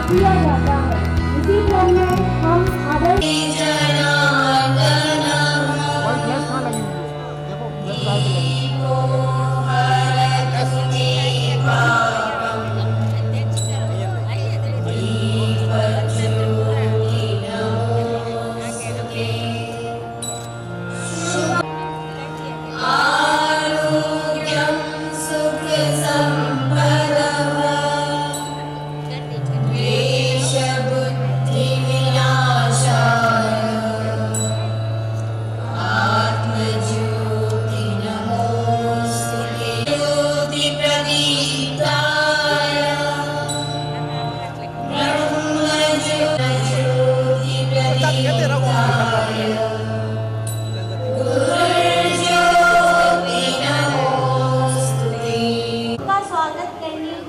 किया जाता है। इसी क्रम में हम आदर्श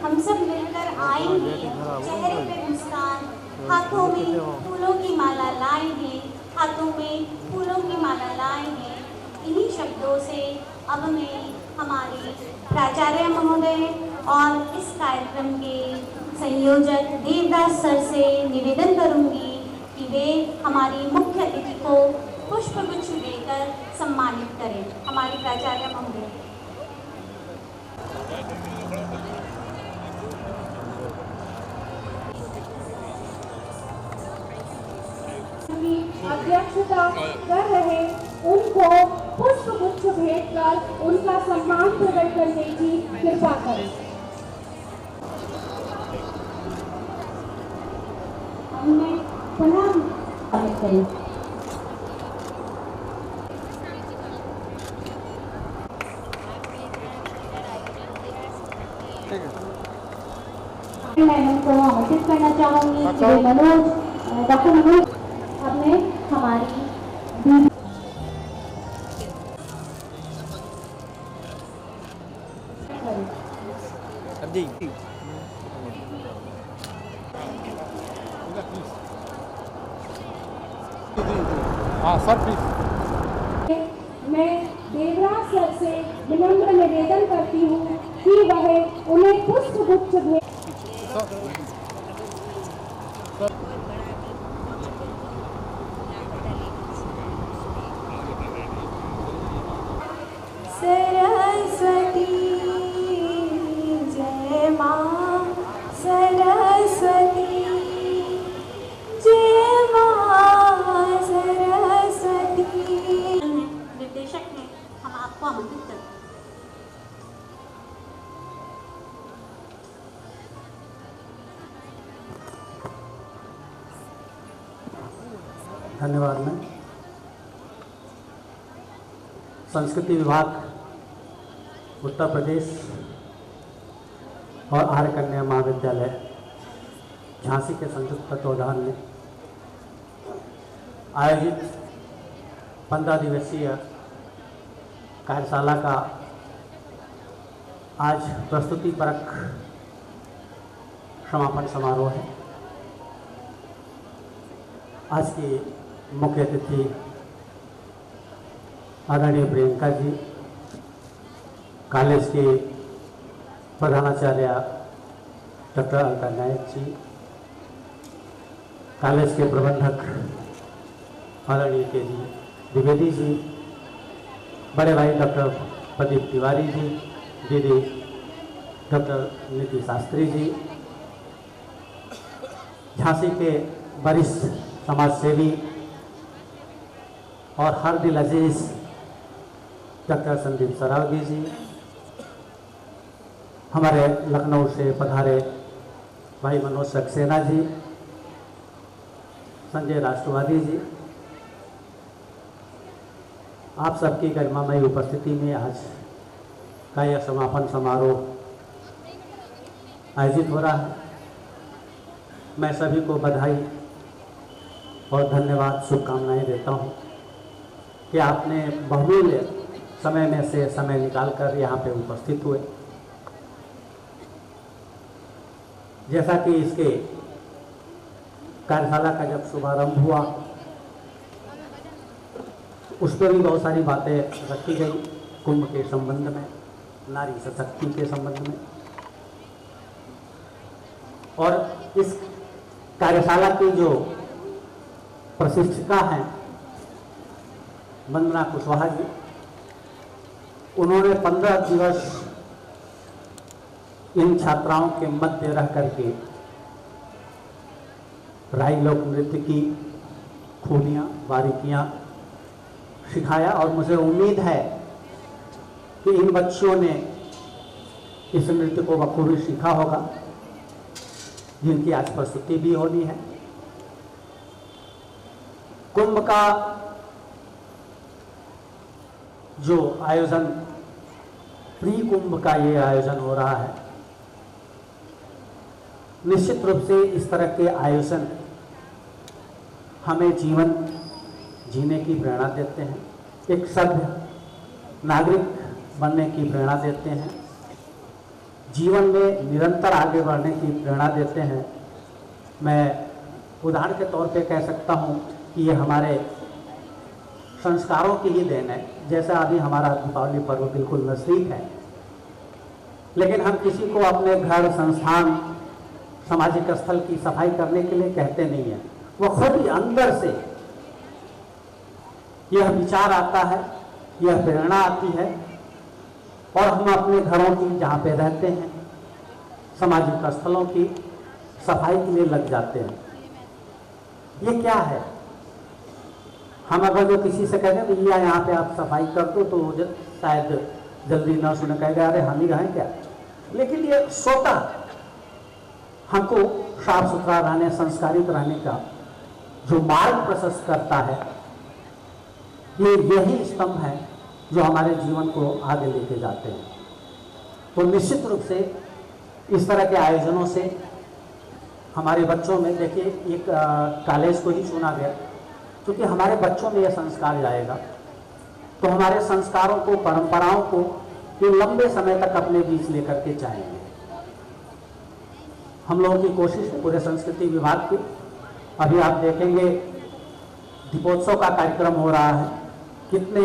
हम सब मिलकर आएंगे, चेहरे पे मुस्कान, हाथों में फूलों की माला लाएंगे, हाथों में फूलों की माला लाएंगे। इन्हीं शब्दों से अब मैं हमारे प्राचार्य महोदय और इस कार्यक्रम के संयोजक देवदास सर से निवेदन करूंगी कि वे हमारी मुख्य अतिथि को पुष्पगुच्छ देकर सम्मानित करें। हमारे प्राचार्य महोदय। अध्यक्षता कर रहे उनको पुष्पगुच्छ भेंट कर उनका सम्मान प्रकट करने की कृपा करें। हमने प्रणाम करें। मैं उनको आमंत्रित करना चाहूंगी कि मनोज डॉक्टर मनोज हमने हमारी सर प्लीज। मैं देवराज सर से विनम्र निवेदन करती हूँ कि वह उन्हें पुष्पगुच्छ भेंट सरस्वती जय मां सरस्वती जय मां सरस्वती। निर्देशक हैं, हम आपको आमंत्रित करते हैं। धन्यवाद। मैं संस्कृति विभाग उत्तर प्रदेश और आर्य कन्या महाविद्यालय झांसी के संयुक्त तत्वावधान में आयोजित 15 दिवसीय कार्यशाला का आज प्रस्तुति परक समापन समारोह है। आज की मुख्य अतिथि आदरणीय प्रियंका जी, कॉलेज के प्रधानाचार्य डॉक्टर अलका नायक जी, कॉलेज के प्रबंधक आदरणीय के जी द्विवेदी जी, बड़े भाई डॉक्टर प्रदीप तिवारी जी, दीदी डॉक्टर नीति शास्त्री जी, झांसी के वरिष्ठ समाज सेवी और हर दिल अजीज डॉक्टर संदीप सरावगी जी, हमारे लखनऊ से पधारे भाई मनोज सक्सेना जी, संजय राष्ट्रवादी जी, आप सबकी गरिमामयी उपस्थिति में आज का यह समापन समारोह आयोजित हो रहा है। मैं सभी को बधाई और धन्यवाद, शुभकामनाएं देता हूं कि आपने बहुमूल्य समय में से समय निकालकर यहाँ पे उपस्थित हुए। जैसा कि इसके कार्यशाला का जब शुभारंभ हुआ उस पर भी बहुत सारी बातें रखी गई, कुंभ के संबंध में, नारी सशक्ति के संबंध में, और इस कार्यशाला की जो प्रशिक्षिका हैं वंदना कुशवाहा जी, उन्होंने 15 दिवस इन छात्राओं के मध्य रह करके राई लोक नृत्य की खूबियाँ, बारीकियाँ सिखाया। और मुझे उम्मीद है कि इन बच्चों ने इस नृत्य को बखूबी सीखा होगा, जिनकी आज प्रस्तुति भी होनी है। कुंभ का जो आयोजन, प्री कुंभ का ये आयोजन हो रहा है, निश्चित रूप से इस तरह के आयोजन हमें जीवन जीने की प्रेरणा देते हैं, एक सभ्य नागरिक बनने की प्रेरणा देते हैं, जीवन में निरंतर आगे बढ़ने की प्रेरणा देते हैं। मैं उदाहरण के तौर पे कह सकता हूँ कि ये हमारे संस्कारों की ही देन है। जैसा अभी हमारा दीपावली पर्व बिल्कुल नज़दीक है, लेकिन हम किसी को अपने घर, संस्थान, सामाजिक स्थल की सफाई करने के लिए कहते नहीं हैं। वो खुद ही अंदर से यह विचार आता है, यह प्रेरणा आती है, और हम अपने घरों की, जहाँ पे रहते हैं, सामाजिक स्थलों की सफाई के लिए लग जाते हैं। ये क्या है? हम अगर जो किसी से कहते हैं भैया यहाँ पे आप सफाई कर दो, तो शायद जल्दी ना सुने, कहेगा अरे हम ही रहें क्या। लेकिन ये स्वतः हमको साफ सुथरा रहने, संस्कारित रहने का जो मार्ग प्रशस्त करता है, ये यही स्तंभ है जो हमारे जीवन को आगे लेके जाते हैं। तो निश्चित रूप से इस तरह के आयोजनों से हमारे बच्चों में, देखिए एक कॉलेज को ही चुना गया क्योंकि हमारे बच्चों में यह संस्कार जाएगा तो हमारे संस्कारों को, परंपराओं को ये लंबे समय तक अपने बीच लेकर के जाएंगे। हम लोगों की कोशिश है पूरे संस्कृति विभाग की, अभी आप देखेंगे दीपोत्सव का कार्यक्रम हो रहा है, कितने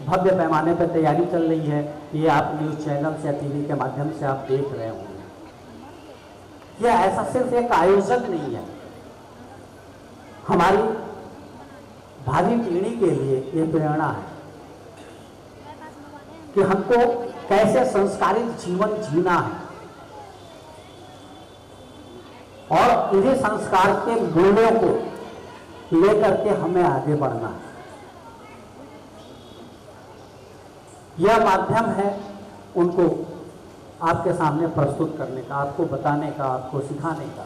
भव्य पैमाने पर तैयारी चल रही है, ये आप न्यूज़ चैनल से, टीवी के माध्यम से आप देख रहे होंगे। यह ऐसा सिर्फ एक आयोजन नहीं है, हमारी भावी पीढ़ी के लिए ये प्रेरणा है कि हमको कैसे संस्कारित जीवन जीना है और इन्हीं संस्कार के मूल्यों को लेकर के हमें आगे बढ़ना है। यह माध्यम है उनको आपके सामने प्रस्तुत करने का, आपको बताने का, आपको सिखाने का।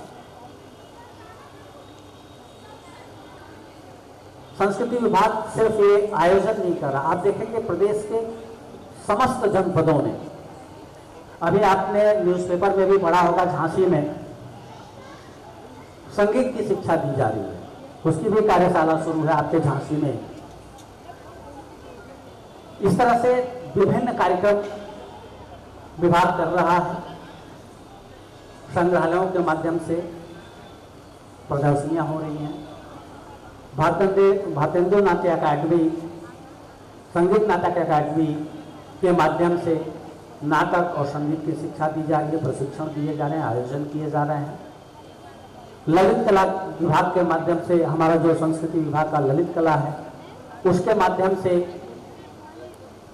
संस्कृति विभाग सिर्फ ये आयोजन नहीं कर रहा, आप देखेंगे प्रदेश के समस्त जनपदों में, अभी आपने न्यूज़पेपर में भी पढ़ा होगा, झांसी में संगीत की शिक्षा दी जा रही है, उसकी भी कार्यशाला शुरू है आपके झांसी में। इस तरह से विभिन्न कार्यक्रम विभाग कर रहा है, संग्रहालयों के माध्यम से प्रदर्शनियां हो रही हैं, भारतेंदु नाट्य अकादमी, संगीत नाटक अकादमी के माध्यम से नाटक और संगीत की शिक्षा दी जा रही है, प्रशिक्षण दिए जा रहे हैं, आयोजन किए जा रहे हैं। ललित कला विभाग के माध्यम से, हमारा जो संस्कृति विभाग का ललित कला है, उसके माध्यम से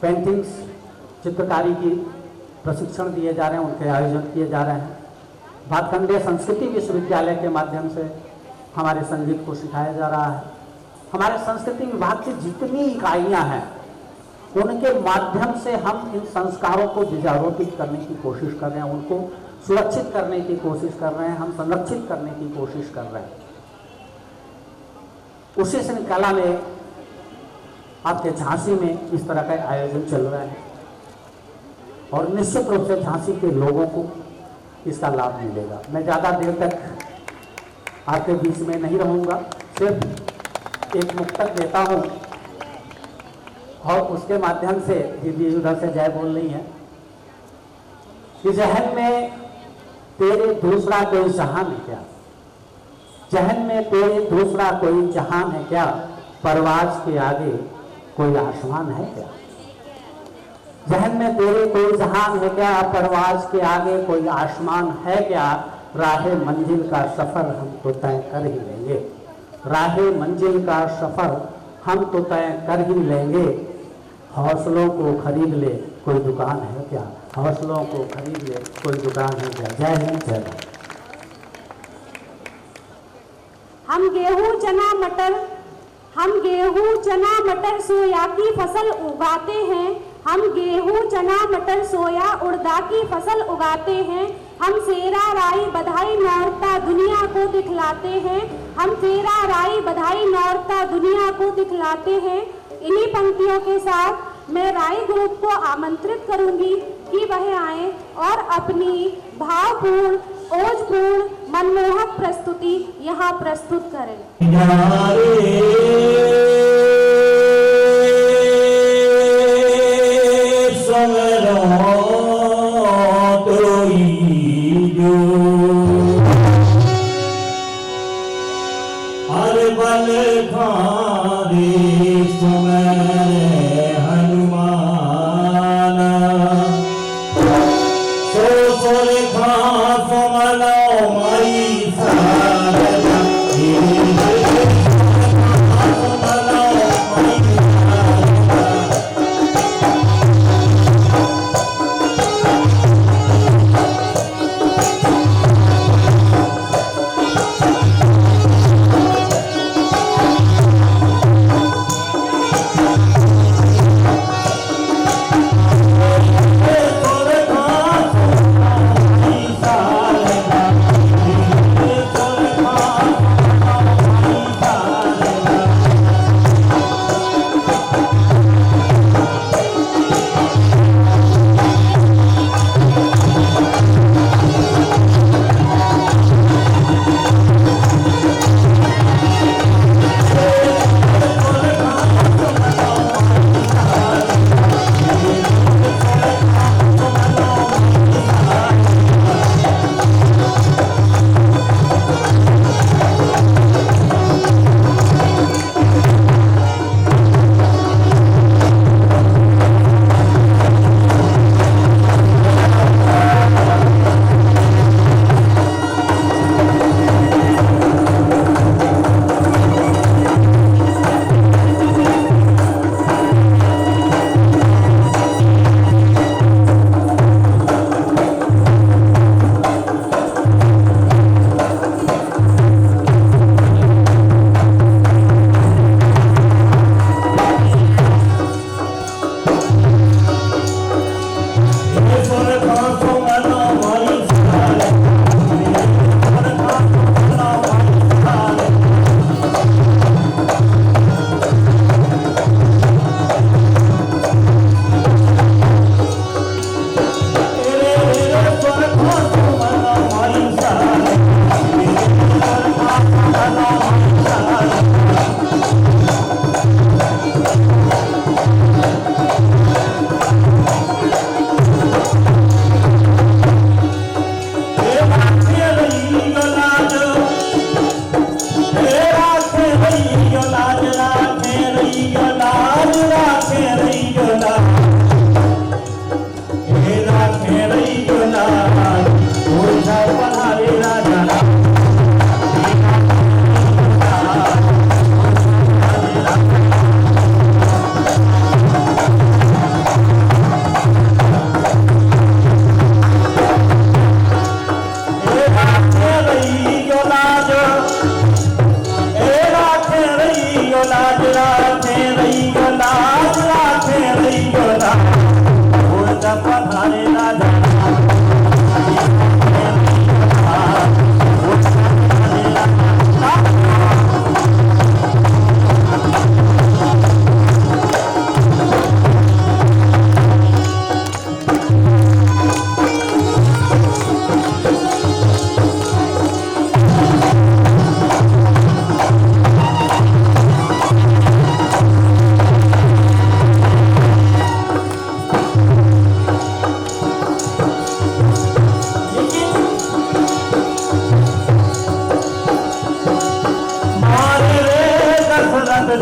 पेंटिंग्स, चित्रकारी की प्रशिक्षण दिए जा रहे हैं, उनके आयोजन किए जा रहे हैं। भातखंडे संस्कृति विश्वविद्यालय के माध्यम से हमारे संगीत को सिखाया जा रहा है। हमारे संस्कृति विभाग की जितनी इकाइयां हैं उनके माध्यम से हम इन संस्कारों को बीजारोपित करने की कोशिश कर रहे हैं, उनको सुरक्षित करने की कोशिश कर रहे हैं, हम संरक्षित करने की कोशिश कर रहे हैं। उसी श्रृंखला में आपके झांसी में इस तरह का आयोजन चल रहा है और निश्चित रूप से झांसी के लोगों को इसका लाभ मिलेगा। मैं ज़्यादा देर तक आपके बीच में नहीं रहूँगा, सिर्फ एक मुक्तक देता हूँ और उसके माध्यम से दीदी उधर से जय बोल रही है कि जहन में तेरे दूसरा कोई जहान है क्या, जहन में तेरे दूसरा कोई जहान है क्या, परवाज के आगे कोई आसमान है क्या, जहन में तेरे कोई जहान है क्या, परवाज के आगे कोई आसमान है क्या, राहे मंजिल का सफर हम तो तय कर ही लेंगे, राहे मंजिल का सफर हम तो तय कर ही लेंगे, हौसलों को खरीद ले कोई दुकान है क्या, हौसलों को खरीद ले कोई दुकान है क्या। जय हिंद, जय भारत। हम गेहूं चना मटर सोया की फसल उगाते हैं, हम गेहूं चना मटर सोया उड़दा की फसल उगाते हैं, हम सेरा राई बधाई नौरता दुनिया को दिखलाते हैं, हम सेरा राई बधाई नौरता दुनिया को दिखलाते हैं। इन्हीं पंक्तियों के साथ मैं राई ग्रुप को आमंत्रित करूंगी कि वह आए और अपनी भावपूर्ण ओजपूर्ण मनमोहक प्रस्तुति यहाँ प्रस्तुत करें। Hare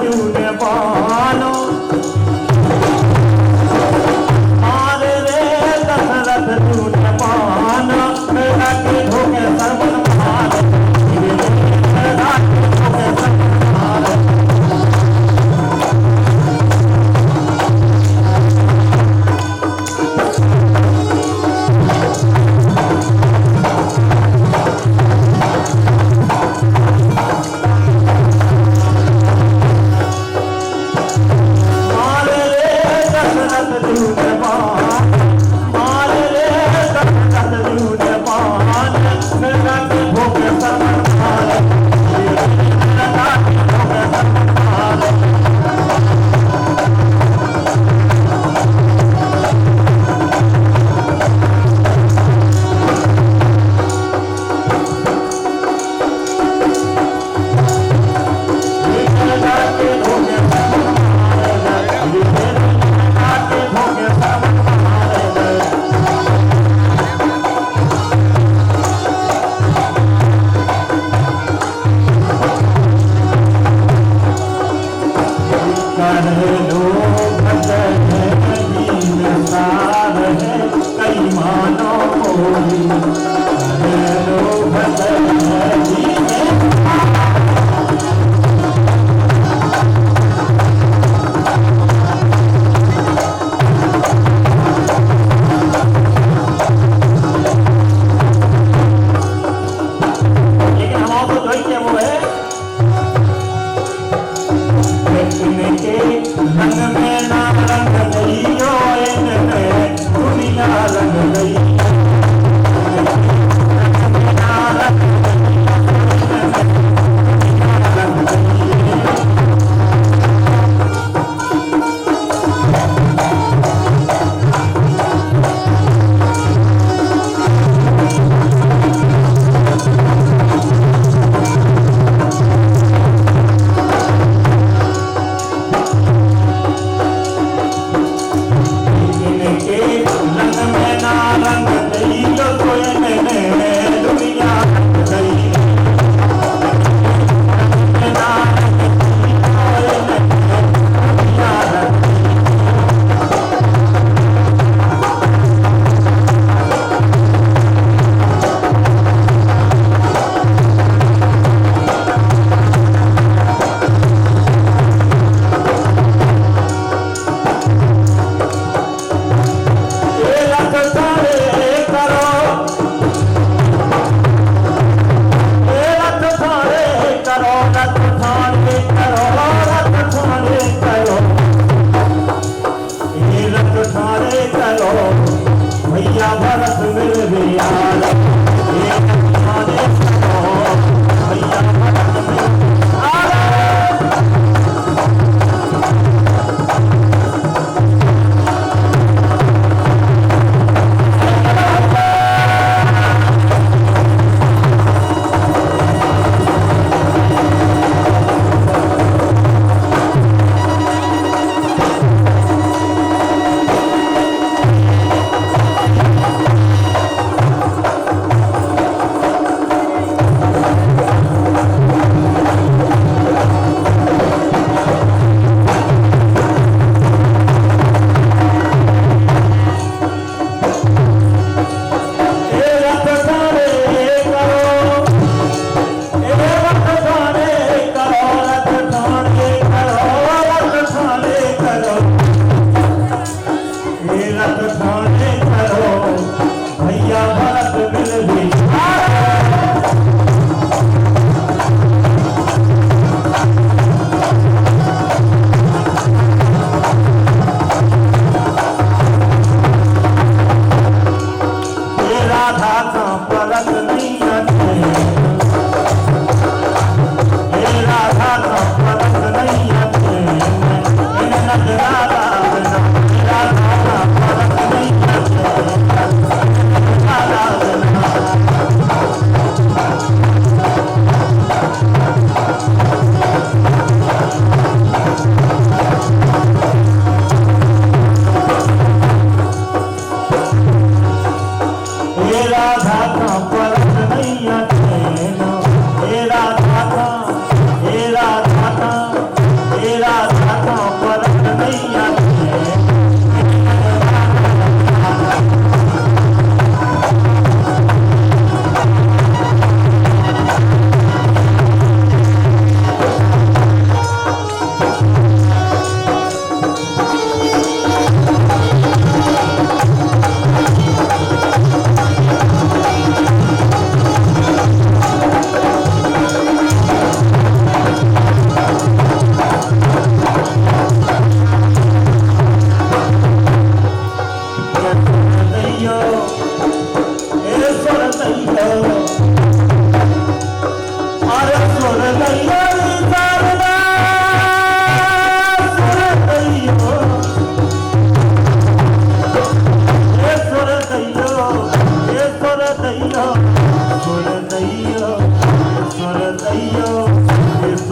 जूने बानो मारे रे दशरथ जूने बानो मेरा के धोखे सर्वन मारे मेरा के धोखे सर्वन मारे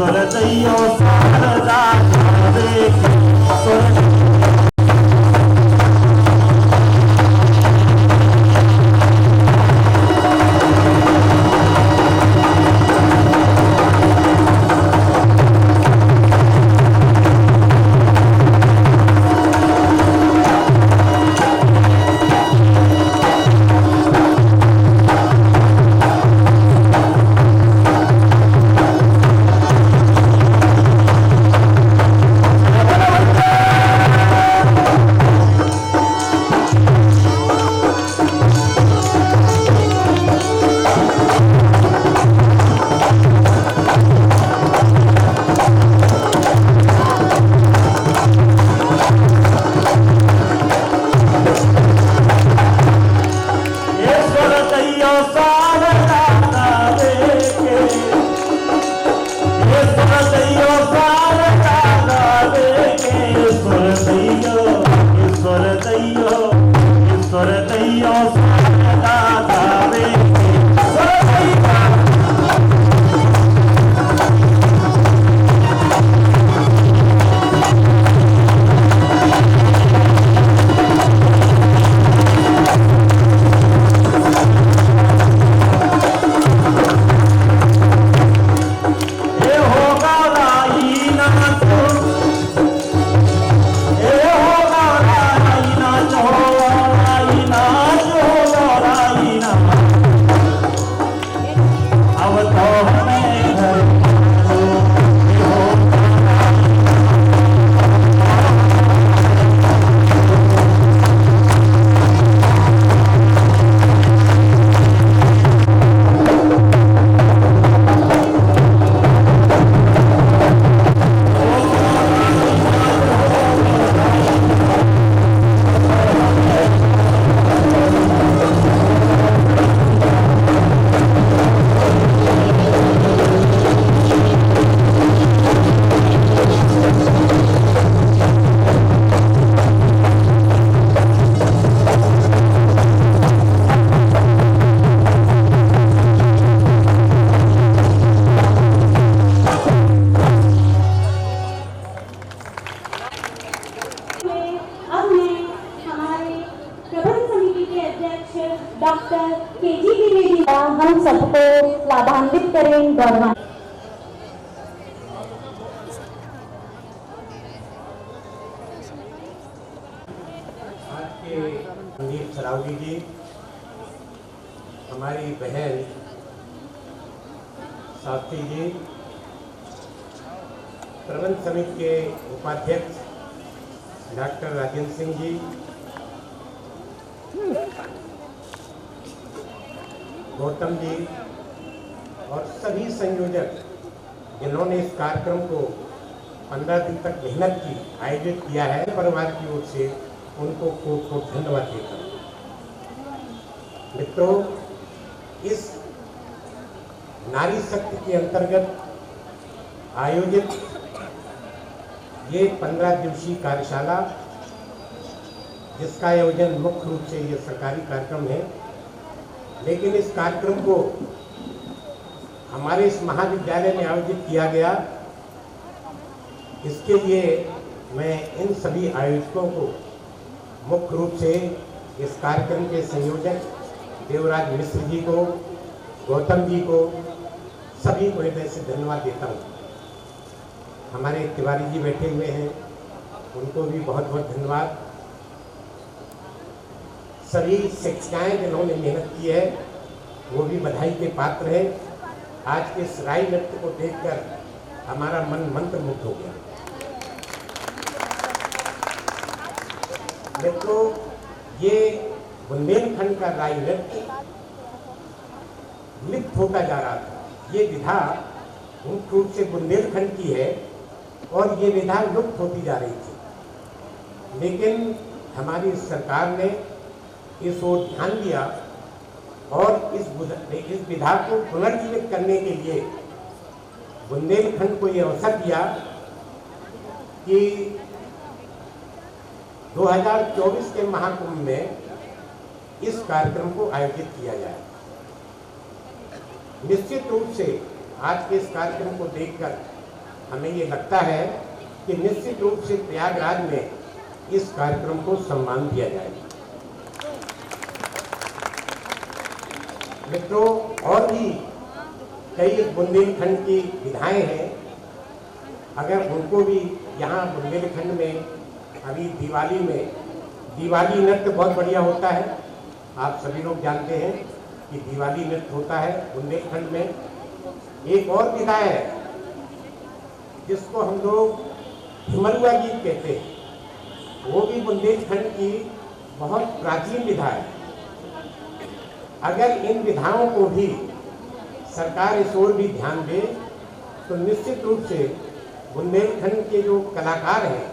ईश्वर दैयो शारदा गावे के ईश्वर डॉक्टर केजीबी रेड्डी हम सबको लाभान्वित करें गौरवान्वित। आज के संदीप सरावगी जी हमारी बहन साथी जी, प्रबंध समिति के उपाध्यक्ष डॉक्टर राजेंद्र सिंह जी, गौतम जी और सभी संयोजक जिन्होंने इस कार्यक्रम को 15 दिन तक मेहनत की आयोजित किया है, परिवार की ओर से उनको खूब धन्यवाद देता हूँ। मित्रों, इस नारी शक्ति के अंतर्गत आयोजित ये 15 दिवसीय कार्यशाला, जिसका आयोजन मुख्य रूप से ये सरकारी कार्यक्रम है, लेकिन इस कार्यक्रम को हमारे इस महाविद्यालय में आयोजित किया गया। इसके लिए मैं इन सभी आयोजकों को, मुख्य रूप से इस कार्यक्रम के संयोजक देवराज मिश्र जी को, गौतम जी को, सभी को हृदय से धन्यवाद देता हूँ। हमारे तिवारी जी बैठे हुए हैं, उनको भी बहुत बहुत धन्यवाद। सभी शिक्षिकाएं जिन्होंने मेहनत की है वो भी बधाई के पात्र हैं। आज के इस राई नृत्य को देखकर हमारा मन मंत्रमुग्ध हो गया। मित्रों, ये बुंदेलखंड का राई नृत्य लिप्त होता जा रहा था। ये विधा मुख्य रूप से बुंदेलखंड की है और ये विधा लुप्त होती जा रही थी, लेकिन हमारी सरकार ने इस ओर ध्यान दिया और इस विधा को पुनर्जीवित करने के लिए बुंदेलखंड को यह अवसर दिया कि 2024 के महाकुंभ में इस कार्यक्रम को आयोजित किया जाए। निश्चित रूप से आज के इस कार्यक्रम को देखकर हमें ये लगता है कि निश्चित रूप से प्रयागराज में इस कार्यक्रम को सम्मान दिया जाएगा। मित्रों, और भी कई बुंदेलखंड की विधाएं हैं, अगर उनको भी यहाँ बुंदेलखंड में अभी दिवाली में दिवाली नृत्य बहुत बढ़िया होता है। आप सभी लोग जानते हैं कि दिवाली नृत्य होता है बुंदेलखंड में। एक और विधा है जिसको हम लोग हिमरुआ गीत कहते हैं, वो भी बुंदेलखंड की बहुत प्राचीन विधा है। अगर इन विधाओं को भी सरकार इस ओर भी ध्यान दे तो निश्चित रूप से बुंदेलखंड के जो कलाकार हैं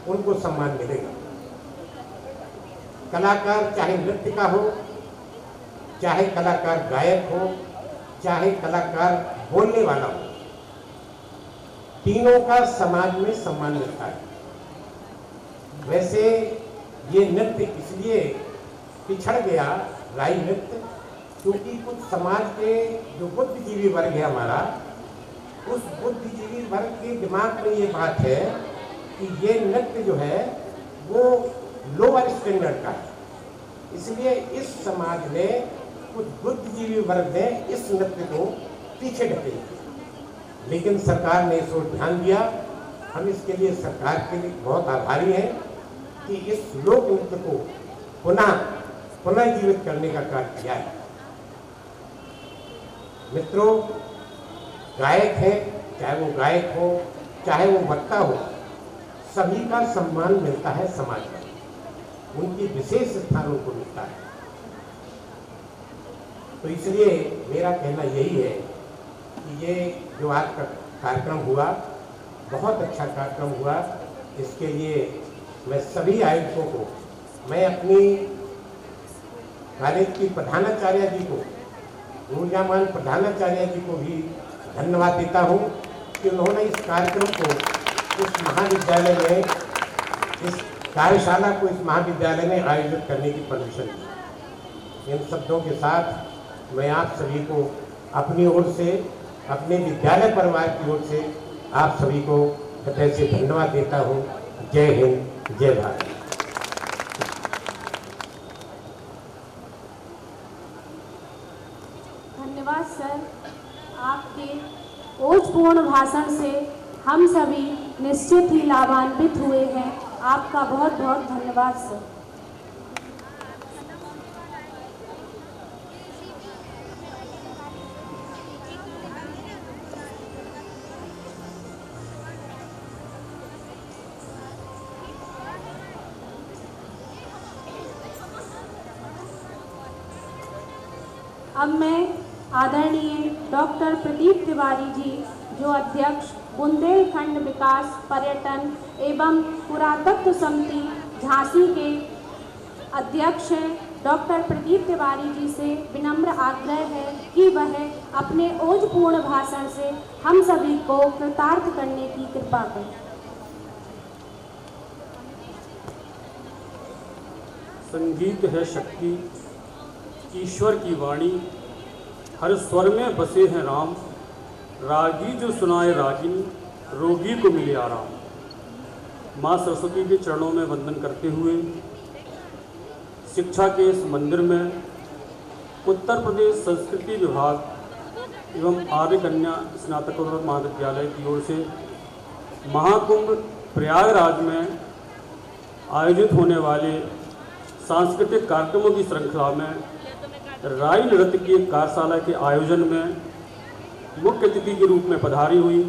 उनको सम्मान मिलेगा। कलाकार चाहे नृत्य का हो, चाहे कलाकार गायक हो, चाहे कलाकार बोलने वाला हो, तीनों का समाज में सम्मान मिलता है। वैसे ये नृत्य इसलिए पिछड़ गया, राई नृत्य, क्योंकि कुछ समाज के जो बुद्धिजीवी वर्ग है हमारा, उस बुद्धिजीवी वर्ग के दिमाग में ये बात है कि ये नृत्य जो है वो लोअर स्टैंडर्ड का है, इसलिए इस समाज ने कुछ बुद्धिजीवी वर्ग ने इस नृत्य को पीछे ढकेल दिया। लेकिन सरकार ने इस ओर ध्यान दिया। हम इसके लिए सरकार के लिए बहुत आभारी हैं कि इस लोक नृत्य को पुनः जीवित करने का कार्य किया है। मित्रों, गायक है, चाहे वो गायक हो, चाहे वो वक्ता हो, सभी का सम्मान मिलता है समाज में, उनकी विशेष स्थान उनको मिलता है। तो इसलिए मेरा कहना यही है कि ये जो आज का कार्यक्रम हुआ, बहुत अच्छा कार्यक्रम हुआ। इसके लिए मैं सभी आयोजकों को, मैं अपनी कॉलेज की प्रधानाचार्य जी को, ऊर्जामान प्रधानाचार्य जी को भी धन्यवाद देता हूँ कि उन्होंने इस कार्यक्रम को इस महाविद्यालय में, इस कार्यशाला को इस महाविद्यालय में आयोजित करने की परमिशन दी। इन शब्दों के साथ मैं आप सभी को अपनी ओर से, अपने विद्यालय परिवार की ओर से आप सभी को हृदय से धन्यवाद देता हूँ। जय हिंद, जय भारत। धन्यवाद सर, आपके ओजपूर्ण भाषण से हम सभी निश्चित ही लाभान्वित हुए हैं। आपका बहुत बहुत धन्यवाद सर। अब मैं आदरणीय डॉक्टर प्रदीप तिवारी जी, जो अध्यक्ष बुंदेलखंड विकास पर्यटन एवं पुरातत्व समिति झांसी के अध्यक्ष हैं, डॉक्टर प्रदीप तिवारी जी से विनम्र आग्रह है कि वह अपने ओजपूर्ण भाषण से हम सभी को कृतार्थ करने की कृपा करें। संगीत है शक्ति, ईश्वर की वाणी, हर स्वर में बसे हैं राम, रागी जो सुनाए रागिनी, रोगी को मिले आराम। माँ सरस्वती के चरणों में वंदन करते हुए शिक्षा के इस मंदिर में उत्तर प्रदेश संस्कृति विभाग एवं आर्य कन्या स्नातकोत्तर महाविद्यालय की ओर से महाकुंभ प्रयागराज में आयोजित होने वाले सांस्कृतिक कार्यक्रमों की श्रृंखला में राई नृत्य की कार्यशाला के आयोजन में मुख्य अतिथि के रूप में पधारी हुई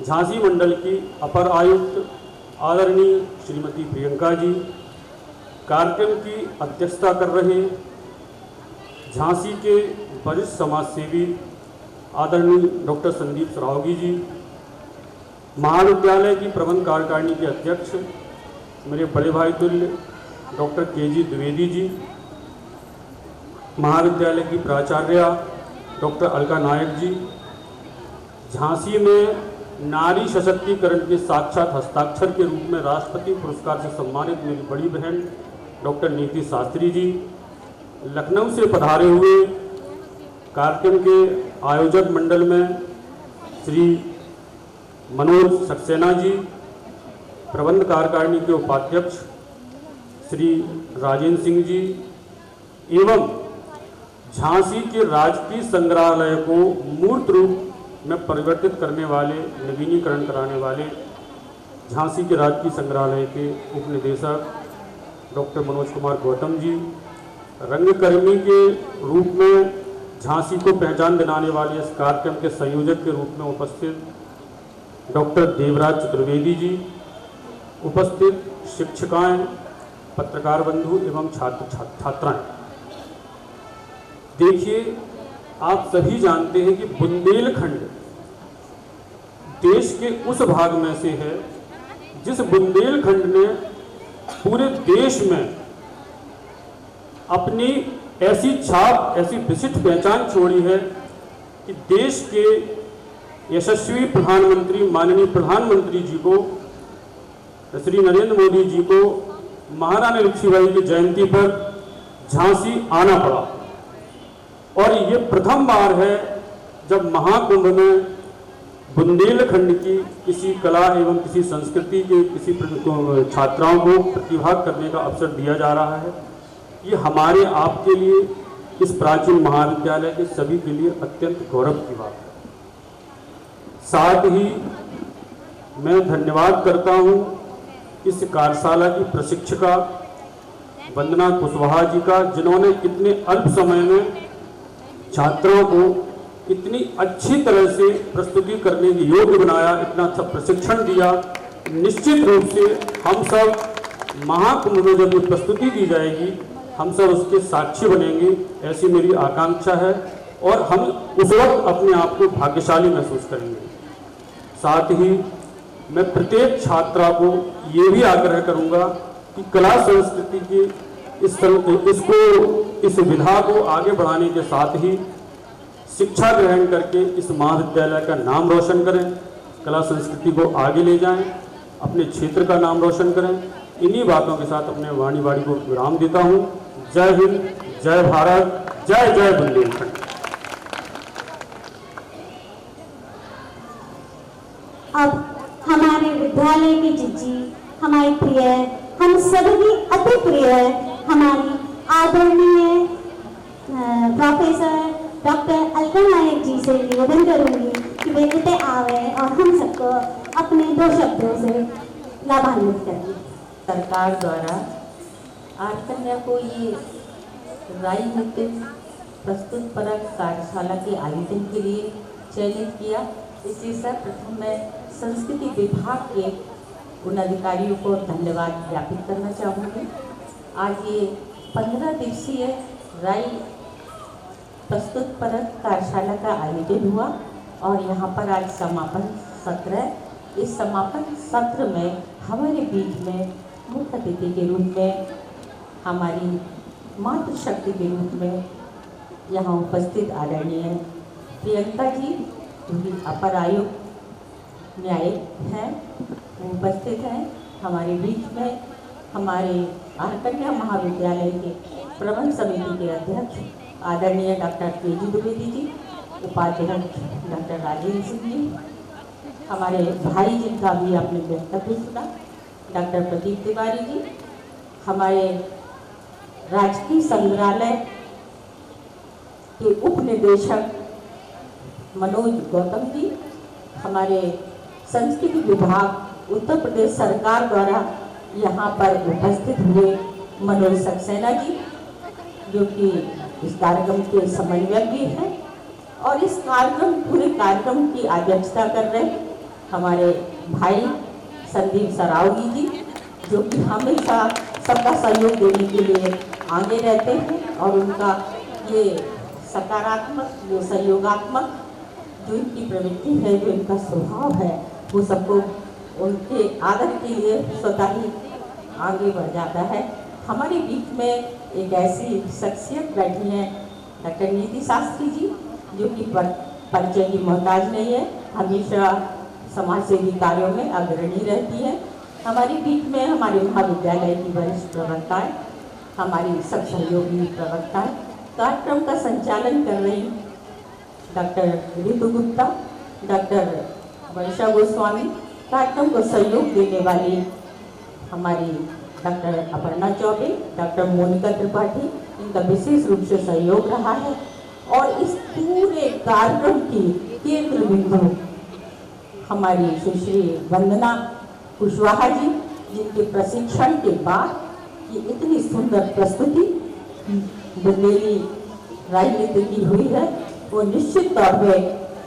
झांसी मंडल की अपर आयुक्त आदरणीय श्रीमती प्रियंका जी, कार्यक्रम की अध्यक्षता कर रहे झांसी के वरिष्ठ समाज सेवी आदरणीय डॉक्टर संदीप सरावगी जी, महाविद्यालय की प्रबंध कार्यकारिणी के अध्यक्ष मेरे बड़े भाई तुल्य डॉक्टर के.जी. द्विवेदी जी, महाविद्यालय की प्राचार्य डॉक्टर अलका नायक जी, झांसी में नारी सशक्तिकरण के साक्षात हस्ताक्षर के रूप में राष्ट्रपति पुरस्कार से सम्मानित मेरी बड़ी बहन डॉक्टर नीति शास्त्री जी, लखनऊ से पधारे हुए कार्यक्रम के आयोजक मंडल में श्री मनोज सक्सेना जी, प्रबंध कार्यकारिणी के उपाध्यक्ष श्री राजेंद्र सिंह जी एवं झांसी के राजकीय संग्रहालय को मूर्त रूप में परिवर्तित करने वाले, नवीनीकरण कराने वाले झांसी के राजकीय संग्रहालय के उप निदेशक डॉक्टर मनोज कुमार गौतम जी, रंगकर्मी के रूप में झांसी को पहचान दिलाने वाले इस कार्यक्रम के संयोजक के रूप में उपस्थित डॉक्टर देवराज चतुर्वेदी जी, उपस्थित शिक्षिकाएं, पत्रकार बंधु एवं छात्राएं। देखिए, आप सभी जानते हैं कि बुंदेलखंड देश के उस भाग में से है जिस बुंदेलखंड ने पूरे देश में अपनी ऐसी छाप, ऐसी विशिष्ट पहचान छोड़ी है कि देश के यशस्वी प्रधानमंत्री, माननीय प्रधानमंत्री जी को, श्री नरेंद्र मोदी जी को महारानी लक्ष्मीबाई की जयंती पर झांसी आना पड़ा। और ये प्रथम बार है जब महाकुंभ में बुंदेलखंड की किसी कला एवं किसी संस्कृति के किसी छात्राओं को प्रतिभाग करने का अवसर दिया जा रहा है। ये हमारे आपके लिए, इस प्राचीन महाविद्यालय के सभी के लिए अत्यंत गौरव की बात है। साथ ही मैं धन्यवाद करता हूँ इस कार्यशाला की प्रशिक्षिका वंदना कुशवाहा जी का, जिन्होंने इतने अल्प समय में छात्रों को इतनी अच्छी तरह से प्रस्तुति करने की योग्य बनाया, इतना अच्छा प्रशिक्षण दिया। निश्चित रूप से हम सब महाकुंभ में जब ये प्रस्तुति दी जाएगी, हम सब उसके साक्षी बनेंगे, ऐसी मेरी आकांक्षा है और हम उस वक्त अपने आप को भाग्यशाली महसूस करेंगे। साथ ही मैं प्रत्येक छात्रा को ये भी आग्रह करूंगा कि कला संस्कृति की इस विधा को आगे बढ़ाने के साथ ही शिक्षा ग्रहण करके इस महाविद्यालय का नाम रोशन करें, कला संस्कृति को आगे ले जाएं, अपने क्षेत्र का नाम रोशन करें। इन्हीं बातों के साथ अपने वाणी को विराम देता हूं। जय हिंद, जय भारत, जय जय बुंदेलखंड। अब हमारे विद्यालय की जिज्जी, हमारी प्रिय, हम सभी की अति प्रिय, हमारी आदरणीय प्रोफेसर डॉक्टर अलका नायक जी से निवेदन करूंगी कि वे इतने आवे और हम सबको अपने 2 शब्दों से लाभान्वित करें। सरकार द्वारा आर्ट कन्या को ये राई नृत्य प्रस्तुत परक कार्यशाला के आयोजन के लिए चयनित किया। इसलिए सर्वप्रथम मैं संस्कृति विभाग के उन अधिकारियों को धन्यवाद ज्ञापित करना चाहूँगी। आज ये 15 दिवसीय राई प्रस्तुत परक कार्यशाला का आयोजन हुआ और यहाँ पर आज समापन सत्र है। इस समापन सत्र में हमारे बीच में मुख्य अतिथि के रूप में, हमारी मातृशक्ति के रूप में यहाँ उपस्थित आदरणीय प्रियंका जी, जो कि अपर आयुक्त न्यायिक हैं, वो उपस्थित हैं। हमारे बीच में हमारे आर्ट कन्या महाविद्यालय के प्रबंध समिति के अध्यक्ष आदरणीय डॉक्टर के.जी. द्विवेदी जी, उपाध्यक्ष डॉक्टर राजेंद्र सिंह जी, हमारे भाई जिनका भी आपने वक्तव्य सुना, डॉक्टर प्रदीप तिवारी जी, हमारे राजकीय संग्रहालय के उप निदेशक मनोज गौतम जी, हमारे संस्कृति विभाग उत्तर प्रदेश सरकार द्वारा यहाँ पर उपस्थित हुए मनोज सक्सेना जी, जो कि इस कार्यक्रम के समन्वयक भी हैं और इस पूरे कार्यक्रम की अध्यक्षता कर रहे हमारे भाई संदीप सरावगी जी, जो कि हमेशा सबका सहयोग देने के लिए आगे रहते हैं और उनका ये सकारात्मक, जो सहयोगात्मक जो इनकी प्रवृत्ति है, जो इनका स्वभाव है, वो सबको उनके आदर के लिए स्वतः ही आगे बढ़ जाता है। हमारे बीच में एक ऐसी शख्सियत बैठी हैं डॉक्टर नीति शास्त्री जी, जो कि परिचय की मोहताज नहीं है, हमेशा समाज सेवी कार्यों में अग्रणी रहती है। हमारे बीच में हमारे महाविद्यालय की वरिष्ठ प्रवक्ताएं, हमारी सब सहयोगी प्रवक्ताएं, कार्यक्रम का संचालन कर रही डॉक्टर ऋतु गुप्ता, डॉक्टर वर्षा गोस्वामी, कार्यक्रम को सहयोग देने वाली हमारी डॉक्टर अपर्णा चौबे, डॉक्टर मोनिका त्रिपाठी, इनका विशेष रूप से सहयोग रहा है। और इस पूरे कार्यक्रम की केंद्र बिंदु हमारी सुश्री वंदना कुशवाहा जी, जिनके प्रशिक्षण के बाद ये इतनी सुंदर प्रस्तुति बुंदेली राजनीति की हुई है, वो निश्चित तौर पे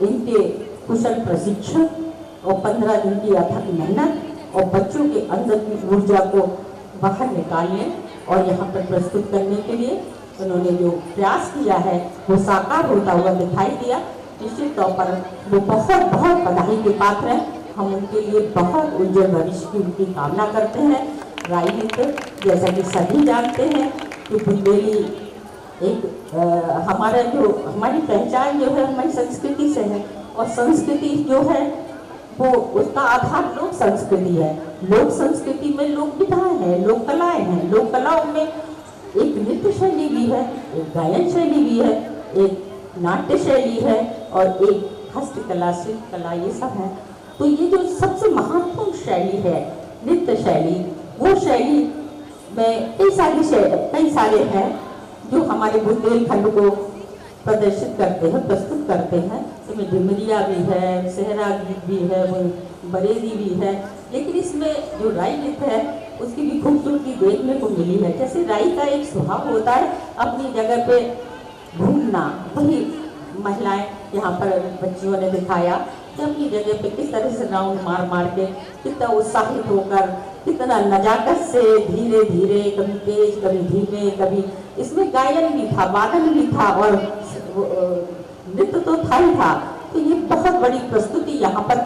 इनके कुशल प्रशिक्षण और 15 दिन की अथक मेहनत और बच्चों के अंदर की ऊर्जा को बाहर निकालने और यहाँ पर प्रस्तुत करने के लिए उन्होंने जो प्रयास किया है वो साकार होता हुआ दिखाई दिया। निश्चित तौर पर वो बहुत बहुत बधाई के पात्र हैं। हम उनके लिए बहुत उज्जवल भविष्य की उनकी कामना करते हैं। राई नृत्य जैसा कि सभी जानते हैं कि बुंदेली एक हमारा जो हमारी पहचान जो है हमारी संस्कृति से है, और संस्कृति जो है वो उसका आधार लोक संस्कृति है। लोक संस्कृति में लोक विधाएं हैं, लोक कलाएं हैं। लोक कलाओं में एक नृत्य शैली भी है, एक गायन शैली भी है, एक नाट्य शैली है और एक हस्तकला शिल्पकला, ये सब है। तो ये जो सबसे महत्वपूर्ण शैली है नृत्य शैली, वो शैली में कई सारे हैं जो हमारे बुंदेलखंड को प्रदर्शित करते हैं, प्रस्तुत करते हैं। इसमें डिमरिया भी है, सहरा गीत भी है, बरेली भी है, लेकिन इसमें जो राई नृत्य है उसकी भी खूबसूरती देखने को मिली है। जैसे राई का एक स्वभाव होता है अपनी जगह पे घूमना, वही महिलाएं यहाँ पर बच्चियों ने दिखाया कि अपनी जगह पे किस तरह से राउंड मार मार के कितना उत्साहित होकर, कितना नजाकत से धीरे धीरे, कभी तेज कभी धीमे, कभी इसमें गायन भी था, वादन भी था और नृत्य तो था ही था। तो ये बहुत बड़ी प्रस्तुति यहाँ पर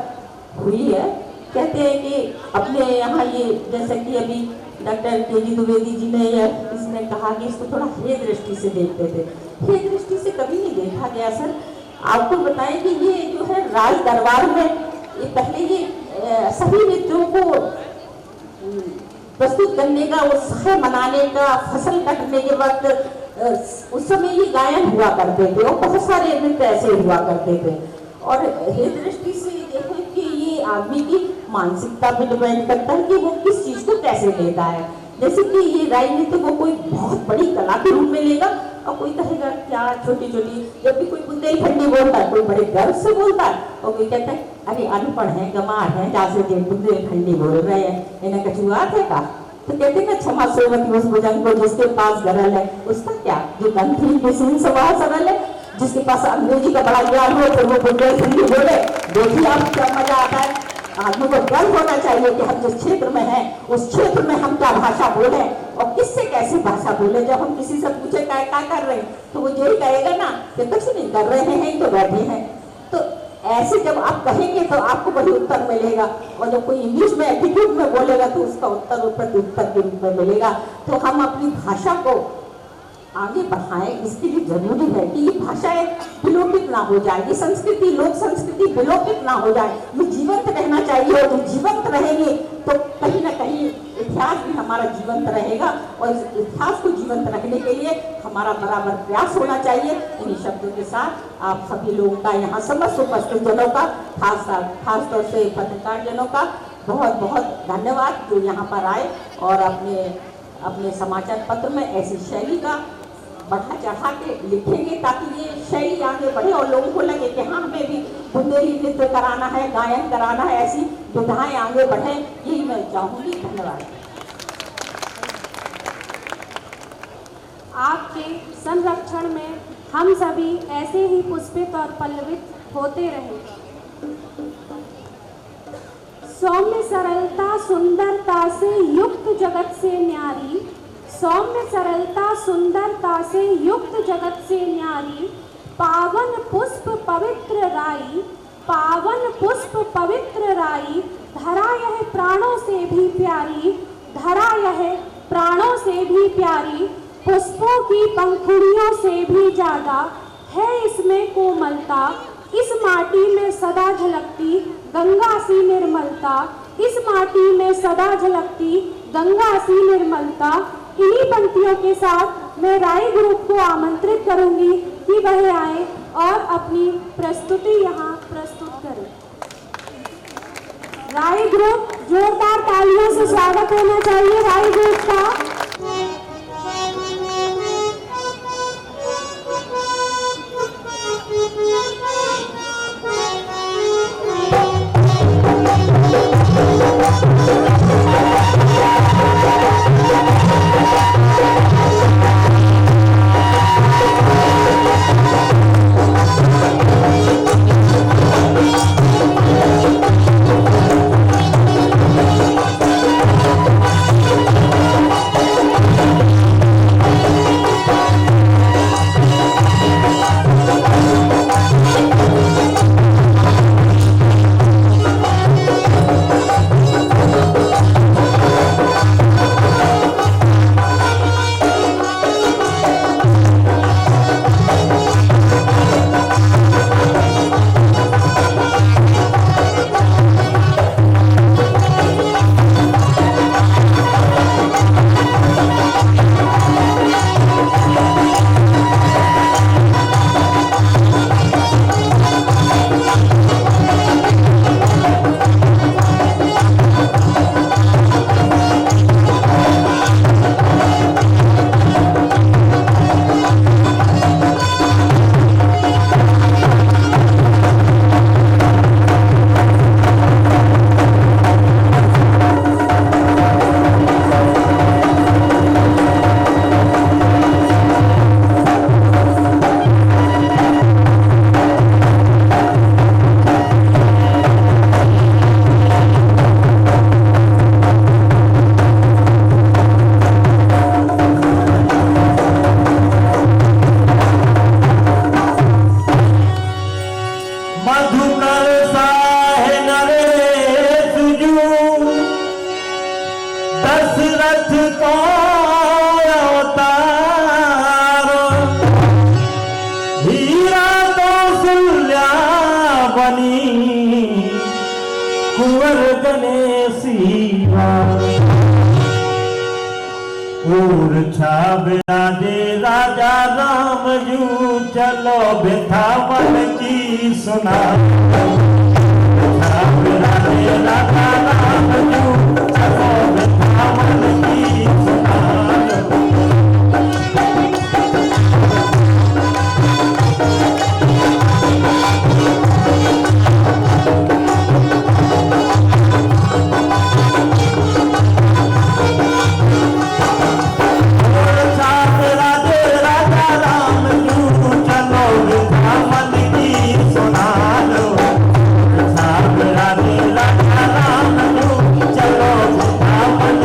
हुई है। कहते हैं कि अपने यहाँ ये जैसे कि अभी डॉक्टर के.जी. द्विवेदी जी ने इसने कहा कि इसको थोड़ा हे दृष्टि से देखते थे। हे दृष्टि से कभी नहीं देखा गया सर। आपको बताएं कि ये जो है राज दरबार में ये पहले ये सभी नृत्यों को प्रस्तुत करने का, उत्साह मनाने का, फसल कटने के वक्त उस समय ये गायन हुआ करते थे और बहुत सारे नृत्य ऐसे हुआ करते थे। और हे दृष्टि से देखो कि ये आदमी की मानसिकता पे डिपेंड करता है कि वो किस चीज को कैसे लेता है। जैसे कि ये राई नृत्य को कोई बहुत बड़ी कला के रूप में लेगा और कोई कहेगा क्या छोटी छोटी, जब भी कोई बुंदेलखंडी बोलता है कोई बड़े गर्व से बोलता है और कोई कहता है अरे अनपढ़ है, गंवार है, जैसे बुंदेलखंडी बोल रहे हैं, इन्हें कछुआत है का। तो कहते ना क्षमा सोवती उस भुजंग को जिसके पास गरल है, उसका क्या, जो गंथी किसी स्वभाव सरल है, जिसके पास अंग्रेजी का बड़ा ज्ञान हो फिर वो बुंदेलखंडी बोले। देखिए आप क्या मजा आता है। आदमी को गर्व होना चाहिए कि हम जिस क्षेत्र में हैं उस क्षेत्र में हम क्या भाषा बोले और किससे कैसे भाषा बोले। जब हम किसी से पूछे क्या कर रहे हैं तो वो यही कहेगा ना कि कुछ नहीं कर रहे हैं, तो बैठे हैं। तो ऐसे जब आप कहेंगे तो आपको वही उत्तर मिलेगा, और जब कोई इंग्लिश में एटीट्यूड में बोलेगा तो उसका उत्तर उत्तर के रूप में मिलेगा। तो हम अपनी भाषा को आगे बढ़ाएं, इसके लिए जरूरी है कि ये भाषाएं विलोपित ना हो जाए, ये संस्कृति लोक संस्कृति विलोपित ना हो जाए, ये जीवंत रहना चाहिए। और जीवंत रहेंगे तो कहीं ना कहीं इतिहास भी हमारा जीवंत रहेगा, और इस इतिहास को जीवंत रखने के लिए हमारा बराबर प्रयास होना चाहिए। इन्हीं शब्दों के साथ आप सभी लोगों का, यहाँ समस्त उपस्थित जनों का, खास तौर से पत्रकार जनों का बहुत बहुत धन्यवाद जो यहाँ पर आए और अपने समाचार पत्र में ऐसी शैली का बढ़ा चढ़ा के लिखेंगे ताकि ये शैली आगे बढ़े और लोगों को लगे कि हाँ हमें भी बुंदेली नृत्य कराना है, गायन कराना है, ऐसी विधाएं आगे बढ़े, यही मैं चाहूँगी। धन्यवाद। आपके संरक्षण में हम सभी ऐसे ही पुष्पित और पल्लवित होते रहे। सौम्य सरलता सुंदरता से युक्त जगत से न्यारी, सौम्य सरलता सुंदरता से युक्त जगत से न्यारी, पावन पुष्प पवित्र राई, पावन पुष्प पवित्र राई, धरा यह प्राणों से भी प्यारी, धरा यह प्राणों से भी प्यारी, पुष्पों की पंखुड़ियों से भी ज्यादा है इसमें कोमलता, इस माटी में सदा झलकती गंगा सी निर्मलता, इस माटी में सदा झलकती गंगा सी निर्मलता। इन्हीं पंक्तियों के साथ मैं राई ग्रुप को आमंत्रित करूंगी कि वह आए और अपनी प्रस्तुति यहाँ प्रस्तुत करें। राय ग्रुप, जोरदार तालियों से स्वागत होना चाहिए राय ग्रुप का। कुंवर गणेशिया ऊर्छा बिना दे राजा राम जू चलो बिठावन की सुना ऊर्छा बिना दे राजा राम जू चलो बिठावन की सुना चलो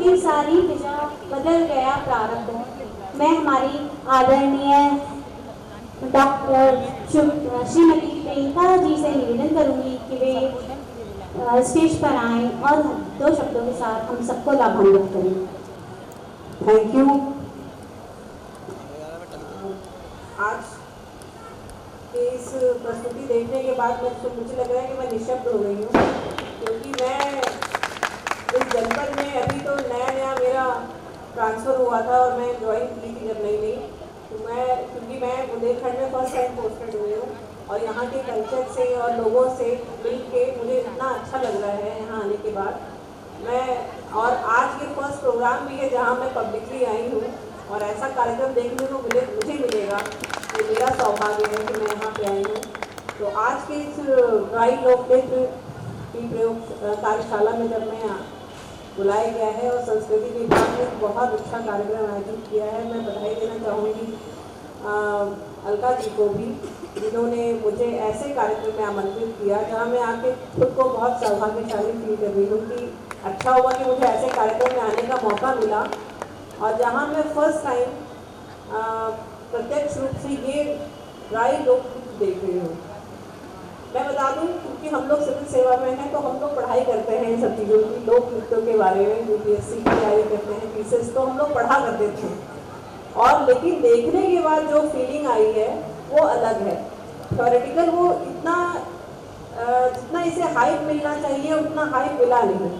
की सारी फिजा बदल गया प्रारब्ध। मैं हमारी आदरणीय डॉक्टर श्रीमती प्रियंका जी से निवेदन करूंगी कि वे स्टेज पर आएं और 2 शब्दों के साथ हम सबको लाभान्वित करें। Thank you. आज की इस प्रस्तुति देखने के बाद मुझे लग रहा है कि मैं निशब्द हो गई हूँ, क्योंकि मैं इस जनपद में अभी तो नया मेरा ट्रांसफ़र हुआ था और मैं ज्वाइन की थी जब नई तो क्योंकि मैं बुंदेलखंड में फर्स्ट टाइम पोस्टेड हुई हूँ और यहाँ के कल्चर से और लोगों से मिल के मुझे इतना अच्छा लग रहा है यहाँ आने के बाद। और आज ये फर्स्ट प्रोग्राम भी है जहाँ मैं पब्लिकली आई हूँ और ऐसा कार्यक्रम देखने को मुझे मिलेगा, ये मेरा सौभाग्य है कि मैं यहाँ पे आई हूँ। तो आज के इस ड्राई लोक नृत्य की प्रयोग कार्यशाला में जब मैं बुलाया गया है और संस्कृति विभाग ने बहुत अच्छा कार्यक्रम आयोजित किया है, मैं बधाई देना चाहूँगी अलका जी को भी, जिन्होंने मुझे ऐसे कार्यक्रम में आमंत्रित किया जहाँ मैं आके खुद को बहुत सौभाग्यशाली फील कर रही हूँ कि अच्छा हुआ कि मुझे ऐसे कार्यक्रम में आने का मौका मिला और जहाँ मैं फर्स्ट टाइम प्रत्यक्ष रूप से ये ड्राई लोक नृत्य देख रही हूँ। मैं बता दूं क्योंकि हम लोग सिविल सेवा में हैं तो हम लोग पढ़ाई करते हैं इन सब चीज़ों की, लोक नृत्यों के बारे में, UPSC की तैयारी करते हैं, पीसेस तो हम लोग पढ़ा करते थे और लेकिन देखने के बाद जो फीलिंग आई है वो अलग है। थ्योरेटिकल वो जितना इसे हाइप मिलना चाहिए उतना हाइप मिला नहीं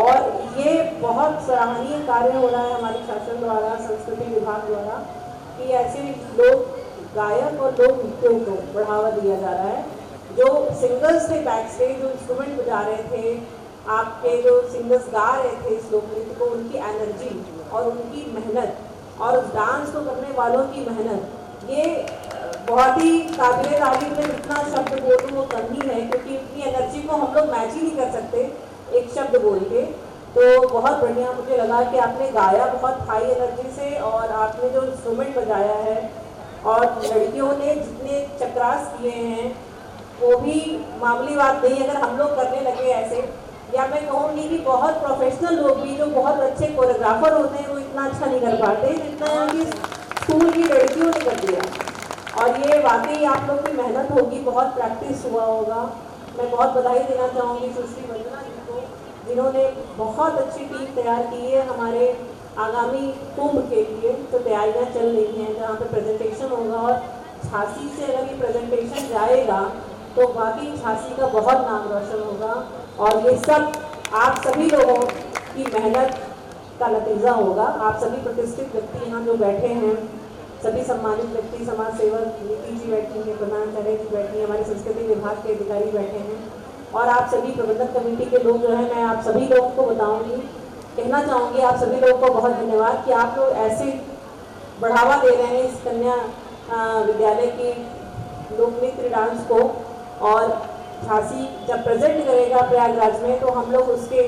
और ये बहुत सराहनीय कार्य हो रहा है हमारे शासन द्वारा, संस्कृति विभाग द्वारा कि ऐसे लोग गायक और लोक नृत्यों को बढ़ावा दिया जा रहा है। जो सिंगर्स थे बैक स्टेज, जो इंस्ट्रूमेंट बजा रहे थे, आपके जो सिंगर्स गा रहे थे इस लोक नृत्य को, उनकी एनर्जी और उनकी मेहनत और उस डांस को करने वालों की मेहनत, ये बहुत ही काबिले तारीफ में जितना शब्द बोलूँ वो कम ही है, क्योंकि उनकी एनर्जी को हम लोग मैच ही नहीं कर सकते एक शब्द बोल के। तो बहुत बढ़िया मुझे लगा कि आपने गाया बहुत हाई एनर्जी से और आपने जो इंस्ट्रूमेंट बजाया है और लड़कियों ने जितने चक्रास किए हैं वो भी मामूली बात नहीं। अगर हम लोग करने लगे ऐसे, या मैं कहूँगी कि बहुत प्रोफेशनल लोग भी जो बहुत अच्छे कोरियोग्राफर होते हैं वो इतना अच्छा नहीं कर पाते जितना कि स्कूल की लड़कियों ने कर दिया। और ये वाकई आप लोग की मेहनत होगी, बहुत प्रैक्टिस हुआ होगा। मैं बहुत बधाई देना चाहूँगी सुश्री वंदना जी को, जिन्होंने बहुत अच्छी टीम तैयार की है हमारे आगामी कुंभ के लिए। तो तैयारियाँ चल रही हैं जहाँ पे प्रेजेंटेशन होगा और झांसी से अगर ये प्रेजेंटेशन जाएगा तो बाकी झांसी का बहुत नाम रोशन होगा और ये सब आप सभी लोगों की मेहनत का नतीजा होगा। आप सभी प्रतिष्ठित व्यक्ति यहाँ जो बैठे हैं, सभी सम्मानित व्यक्ति, समाज सेवक, नीति जी बैठी हैं, प्रधानाचार्य जी बैठी हैं, हमारे संस्कृति विभाग के अधिकारी बैठे हैं और आप सभी प्रबंधक कमेटी के लोग जो हैं, मैं आप सभी लोगों को बताऊँगी, कहना चाहूँगी आप सभी लोगों को बहुत धन्यवाद कि आप लोग ऐसे बढ़ावा दे रहे हैं इस कन्या विद्यालय की लोक नृत्य डांस को। और झांसी जब प्रेजेंट करेगा प्रयागराज में तो हम लोग उसके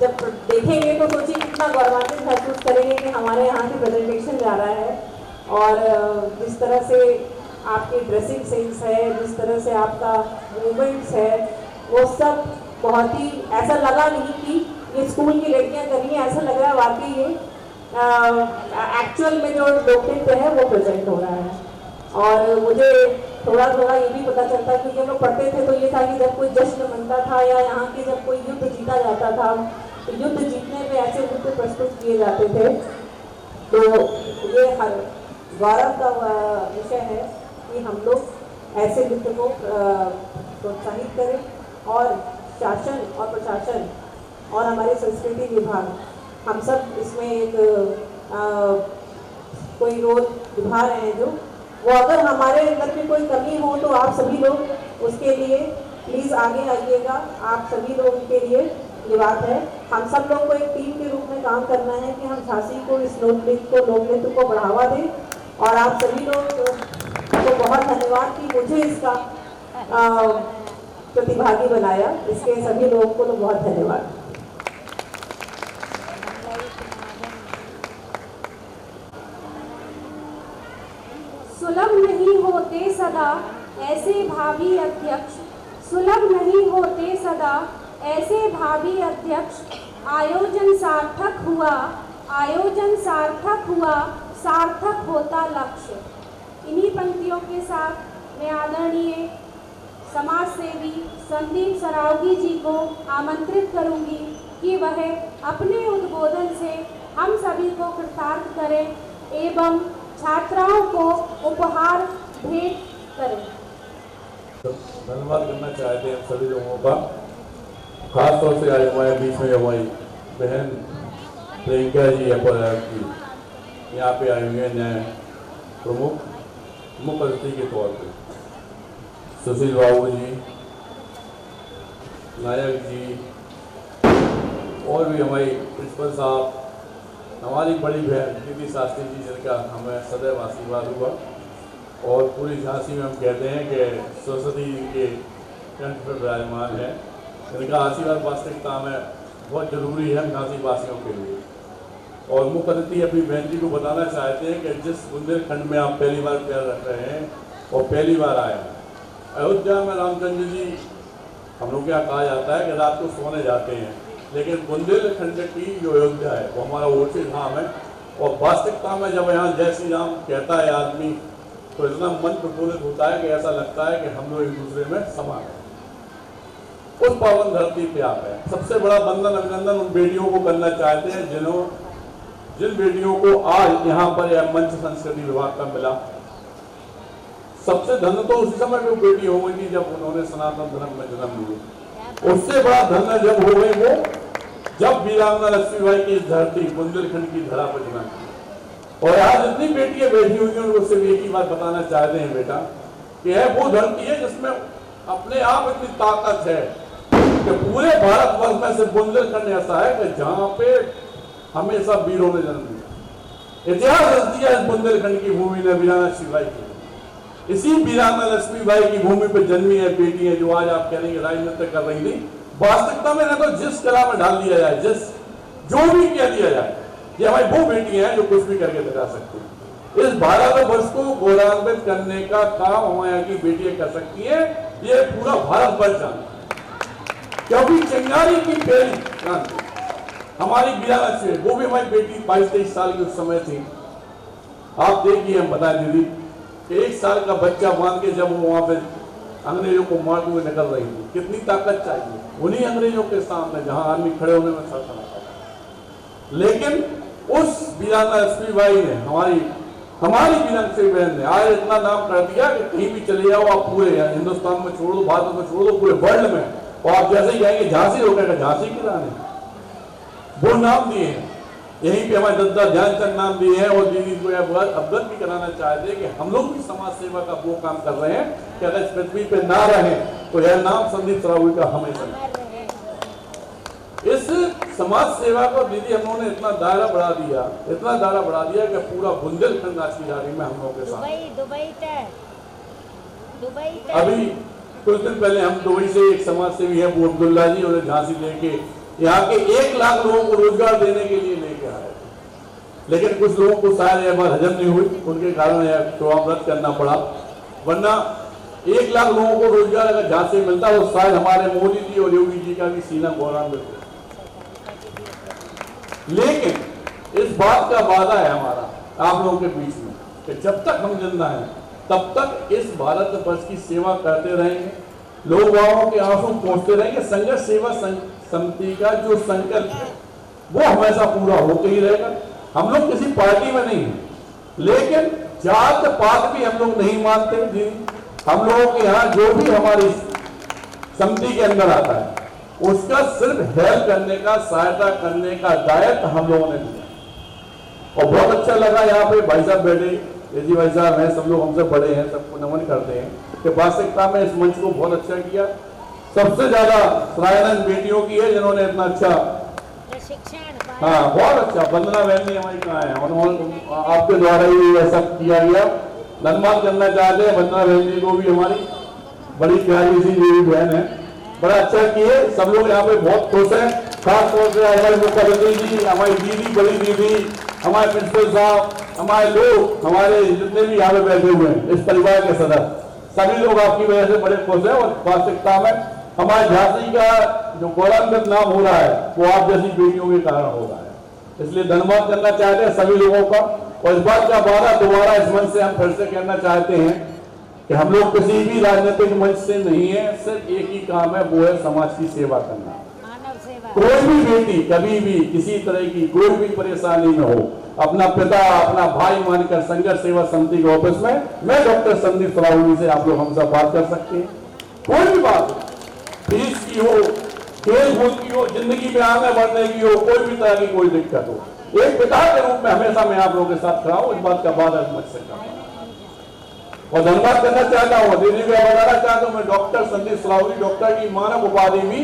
जब देखेंगे तो सोचिए कितना गौरवान्वित महसूस करेंगे कि हमारे यहाँ की प्रेजेंटेशन जा रहा है। और जिस तरह से आपकी ड्रेसिंग सेंस है, जिस तरह से आपका मूवमेंट्स है, वो सब बहुत ही ऐसा लगा नहीं कि ये स्कूल की लड़कियाँ कर रही हैं, ऐसा लग रहा है वाकई ये एक्चुअल में जो लोक नृत्य है वो प्रेजेंट हो रहा है। और मुझे थोड़ा थोड़ा ये भी पता चलता है कि जब लोग पढ़ते थे तो ये था कि जब कोई जश्न बनता था या यहाँ के जब कोई युद्ध जीता जाता था तो युद्ध जीतने पे ऐसे नृत्य प्रस्तुत किए जाते थे। तो ये हर गौरव का विषय है कि हम लोग ऐसे नृत्य को प्रोत्साहित करें और शासन और प्रशासन और हमारे संस्कृति विभाग हम सब इसमें एक कोई रोल निभा रहे हैं जो वो अगर हमारे अंदर में कोई कमी हो तो आप सभी लोग उसके लिए प्लीज़ आगे आइएगा। आप सभी लोगों के लिए ये बात है, हम सब लोग को एक टीम के रूप में काम करना है कि हम झांसी को इस लोक नृत्य को बढ़ावा दें। और आप सभी लोग को बहुत धन्यवाद कि मुझे इसका प्रतिभागी बनाया, इसके सभी लोगों को तो बहुत धन्यवाद। सुलभ नहीं होते सदा ऐसे भावी अध्यक्ष, सुलभ नहीं होते सदा ऐसे भावी अध्यक्ष, आयोजन सार्थक हुआ, आयोजन सार्थक हुआ, सार्थक होता लक्ष्य। इन्हीं पंक्तियों के साथ मैं आदरणीय समाज सेवी संदीप सरावगी जी को आमंत्रित करूंगी कि वह अपने उद्बोधन से हम सभी को कृतार्थ करें एवं छात्राओं को उपहार भेंट करें। धन्यवाद करना चाहते हैं सभी लोगों का, खासतौर से आज हमारे बीच में हमारी बहन प्रियंका जी की यहाँ पे आए हुए हैं न्याय प्रमुख मुख्य अतिथि के तौर पे। सुशील बाबू जी, नायक जी और भी हमारी प्रिंसिपल साहब, हमारी बड़ी बहन दीदी शास्त्री जी जिनका हमें सदैव आशीर्वाद हुआ, और पूरी झांसी में हम कहते हैं कि सरस्वती जी के कंठ पर विराजमान है। इनका आशीर्वाद वास्तविकता में बहुत जरूरी है झांसी वासियों के लिए। और मुख्य अतिथि अपनी बहन जी को बताना चाहते हैं कि जिस बुंदेलखंड में आप पहली बार पैर रख रहे हैं और पहली बार आए हैं, अयोध्या में रामचंद्र जी, हम लोग क्या कहा जाता है कि रात को सोने जाते हैं, लेकिन बुंदेलखंड की जो अयोध्या है वो हमारा ओछे धाम है। और वास्तविकता में जब यहाँ जय श्री राम कहता है आदमी तो इतना मन प्रफुल्लित होता है कि ऐसा लगता है कि हम लोग एक दूसरे में समान हैं। उस पावन धरती पे आप है। सबसे बड़ा वंदन अभिनंदन उन बेटियों को करना चाहते हैं जिन बेटियों को आज यहाँ पर यह मंच संस्कृति विभाग का मिला। सबसे धन्य तो उसी समय में बेटी हो गई थी जब उन्होंने सनातन धर्म में जन्म लिया। उससे बड़ा धन्य जब हो गई वो जब वीरांगना लक्ष्मीबाई की इस धरती बुंदेलखंड की धरा पर जन्म। और आज जितनी बेटियां बैठी हुई हैं उनको सिर्फ एक ही बात बताना चाहते हैं बेटा कि यह वो धरती है जिसमें अपने आप इतनी ताकत है कि पूरे भारतवर्ष में से बुंदेलखंड ऐसा है कि जहां पे हमेशा वीरों ने जन्म लिया। इतिहास रच दिया इस बुंदेलखंड की भूमि ने वीरांगना लक्ष्मीबाई की। इसी वीरांगना लक्ष्मीबाई की भूमि पर जन्मी है बेटी है जो आज आप कह रहे हैं राजनीति कर रही थी। वास्तविकता में ना तो जिस कला में डाल दिया जाए, जो भी कह दिया जाए, ये हमारी वो बेटी हैं जो कुछ भी करके दिखा सकती हैं। इस भारतवर्ष को गौरवान्वित करने का काम हमारे यहाँ की बेटियां कर सकती हैं। ये पूरा भारतवर्ष जानता है क्योंकि चिंगारी की पहली क्रांति हमारी वीरांगना से, वो भी हमारी बेटी 22-23 साल की उस समय थी। आप देखिए, हम बताएं दीदी कि 1 साल का बच्चा बांध के जब वो वहां पे अंग्रेजों को मारते हुए निकल रही थी, कितनी ताकत चाहिए उन्हीं अंग्रेजों के सामने जहां आदमी खड़े होने में सक्षम था। लेकिन उस वीरांगना लक्ष्मीबाई ने हमारी वीरांगना बहन ने आज इतना नाम कर दिया कि कहीं भी चले जाओ आप, पूरे हिंदुस्तान में छोड़ दो, भारत में छोड़ दो, पूरे वर्ल्ड में, और आप जैसे ही जाएंगे झांसी रोकेगा झांसी की रानी, वो नाम दिए हैं। यहीं पे हमारे दादा ध्यानचंद नाम दिए हैं। और दीदी को यह अवगत भी कराना चाहते हैं कि हम लोग भी समाज सेवा का वो काम कर रहे हैं कि अगर इस पृथ्वी पे ना रहे तो यह नाम संदीप सरावगी का हमेशा। इस समाज सेवा को दीदी हम लोगों ने इतना दायरा बढ़ा दिया कि पूरा बुंदेलखंड आज की जारी में हम लोगों के साथ। दुबई अभी कुछ दिन पहले हम दुबई से एक समाज सेवी है वो अब्दुल्ला जी, उन्हें झांसी लेके यहाँ के 1 लाख लोगों को रोजगार देने के लिए लेके आए। लेकिन कुछ लोगों को शायद यह बात हजम नहीं हुई, उनके कारण यह प्रोग्राम रद्द करना पड़ा। वरना 1 लाख लोगों को रोजगार अगर झांसी से मिलता तो शायद हमारे मोदी जी और योगी जी का भी सीना गौरवान्वित होता। लेकिन इस बात का वादा है हमारा आप लोगों के बीच में कि जब तक हम जिंदा हैं तब तक इस भारतवर्ष की सेवा करते रहेंगे, लोगों के आंसू पहुंचते रहेंगे। संघर्ष सेवा समिति का जो संकल्प है वो हमेशा पूरा होते ही रहेगा। हम लोग किसी पार्टी में नहीं है, लेकिन जात पात भी हम लोग नहीं मानते जी। हम लोगों के यहाँ जो भी हमारी समिति के अंदर आता है उसका सिर्फ हेल्प करने का, सहायता करने का दायित्व हम लोगों ने लिया। और बहुत अच्छा लगा यहाँ पे भाई साहब बैठे, जी भाई साहब हैं, सब लोग हमसे बड़े हैं, सबको नमन करते हैं कि वास्तविकता में इस मंच को बहुत अच्छा किया। सबसे ज्यादा सराहना बेटियों की है जिन्होंने इतना अच्छा बहुत अच्छा। वंदना बहन जी हमारी कहाँ है, उन्होंने आपके द्वारा ही यह सब किया गया। धन्यवाद करना चाहते हैं वंदना बहन जी को भी, हमारी बड़ी प्यारी सी मेरी बहन है, बड़ा अच्छा किए। सब लोग यहाँ पे बहुत खुश हैं, खास तौर से हमारे मुख्यमंत्री जी, हमारी दीदी, बड़ी दीदी, हमारे प्रिंसिपल साहब, हमारे लोग, हमारे जितने भी यहाँ पे बैठे हुए हैं इस परिवार के सदस्य, सभी लोग आपकी वजह से बड़े खुश हैं। और वास्तविकता में हमारे झांसी का जो गौरवान्वित नाम हो रहा है वो आप जैसी बेटियों के कारण हो रहा है। इसलिए धन्यवाद करना चाहते हैं सभी लोगों का। और इस बात का वादा दोबारा इस मंच से हम फिर से कहना चाहते हैं कि हम लोग किसी भी राजनीतिक मंच से नहीं है, सिर्फ एक ही काम है, वो है समाज की सेवा करना। कोई भी बेटी कभी भी किसी तरह की कोई भी परेशानी में हो, अपना पिता अपना भाई मानकर संघर्ष सेवा समिति के ऑफिस में मैं डॉक्टर संदीप सलाहुद्दीन से आप लोग हमसे बात कर सकते हैं। कोई भी बात, फीस की हो, खेल कूद की हो, जिंदगी में आगे बढ़ने की हो, कोई भी तरह की कोई दिक्कत हो, एक पिता के रूप में हमेशा मैं आप लोगों के साथ खड़ा हूं। इस बात का वादा मत से करता हूं और धन्यवाद करना चाहता हूं। दीदी मैं बताना चाहता हूं, मैं डॉक्टर संदीप सलाहुद्दीन डॉक्टर की मानव उपाधि भी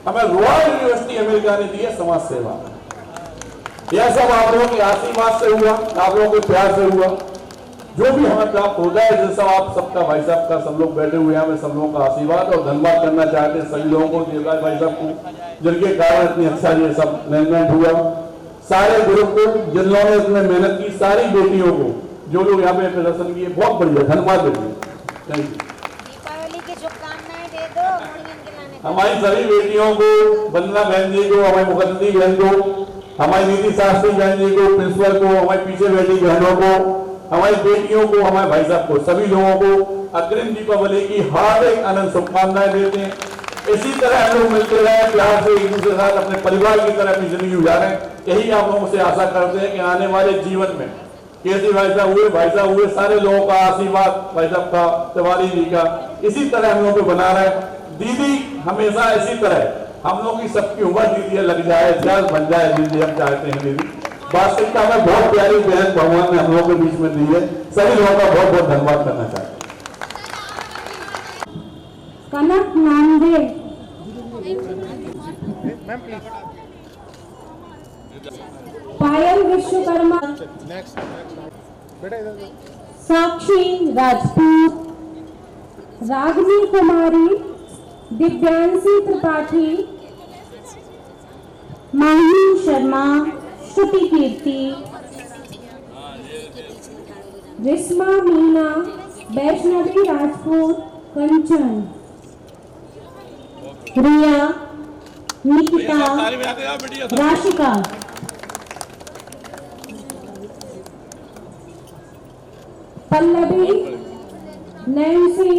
हमें रॉयल यूनिवर्सिटी अमेरिका ने दी है समाज सेवा। यह सब आप लोगों के आशीर्वाद से हुआ, आप लोगों के प्यार से हुआ। जो भी हमें प्राप्त हो जाए, जैसा आप सबका भाई साहब का सब लोग बैठे हुए हैं, हमें सब लोगों का आशीर्वाद और धन्यवाद करना चाहते हैं सभी लोगों को, देवराज भाई साहब को, जिनके कारण इतनी अच्छा ये सब मैनेजमेंट हुआ। सारे ग्रुप को जिन्होंने इसमें मेहनत की, सारी बेटियों को जो लोग यहाँ पे प्रदर्शन किए, बहुत बढ़िया धन्यवाद देते। Thank you. दीपावली की शुभकामनाएं दे दो हमारी सभी बेटियों को, वंदना बहन जी को, हमारी मुकद्दसी बहन को, हमारी नीति शास्त्री बहन जी को, प्रिंसिपल को, हमारी पीछे बैठी बहनों को, हमारी बेटियों को, हमारे भाई साहब को, सभी लोगों को अग्रिम दीपावली की हार्दिक आनंद शुभकामनाएं देते हैं। इसी तरह हम लोग मिलते रहे, प्यार से एक दूसरे के साथ अपने परिवार की तरह अपनी जिंदगी गुजारें। यही आप लोगों से आशा करते हैं कि आने वाले जीवन में केसी भाई साहब हुए, सारे लोगों का आशीर्वाद, भाई साहब का, तिवारी जी का, इसी तरह हम लोगों को बना रहे। दीदी हमेशा इसी तरह हम लोग की सबकी उम्र दीदी लग जाए, इतिहास बन जाए, दीदी हम चाहते हैं। दीदी वास्तविकता में बहुत प्यारी बहन भगवान ने हम लोगों के बीच में दी है। सभी लोगों का बहुत बहुत धन्यवाद करना चाहते हैं। कनक नामदेव, पायल विश्वकर्मा, साक्षी राजपूत, रागनी कुमारी, दिव्यांशी त्रिपाठी, माही शर्मा, श्रुति कीर्ति, रिश्मा मीना, वैष्णवी राजपूत, कंचन, रिया, निकिता, राशिका, पल्लवी, नैन्सी,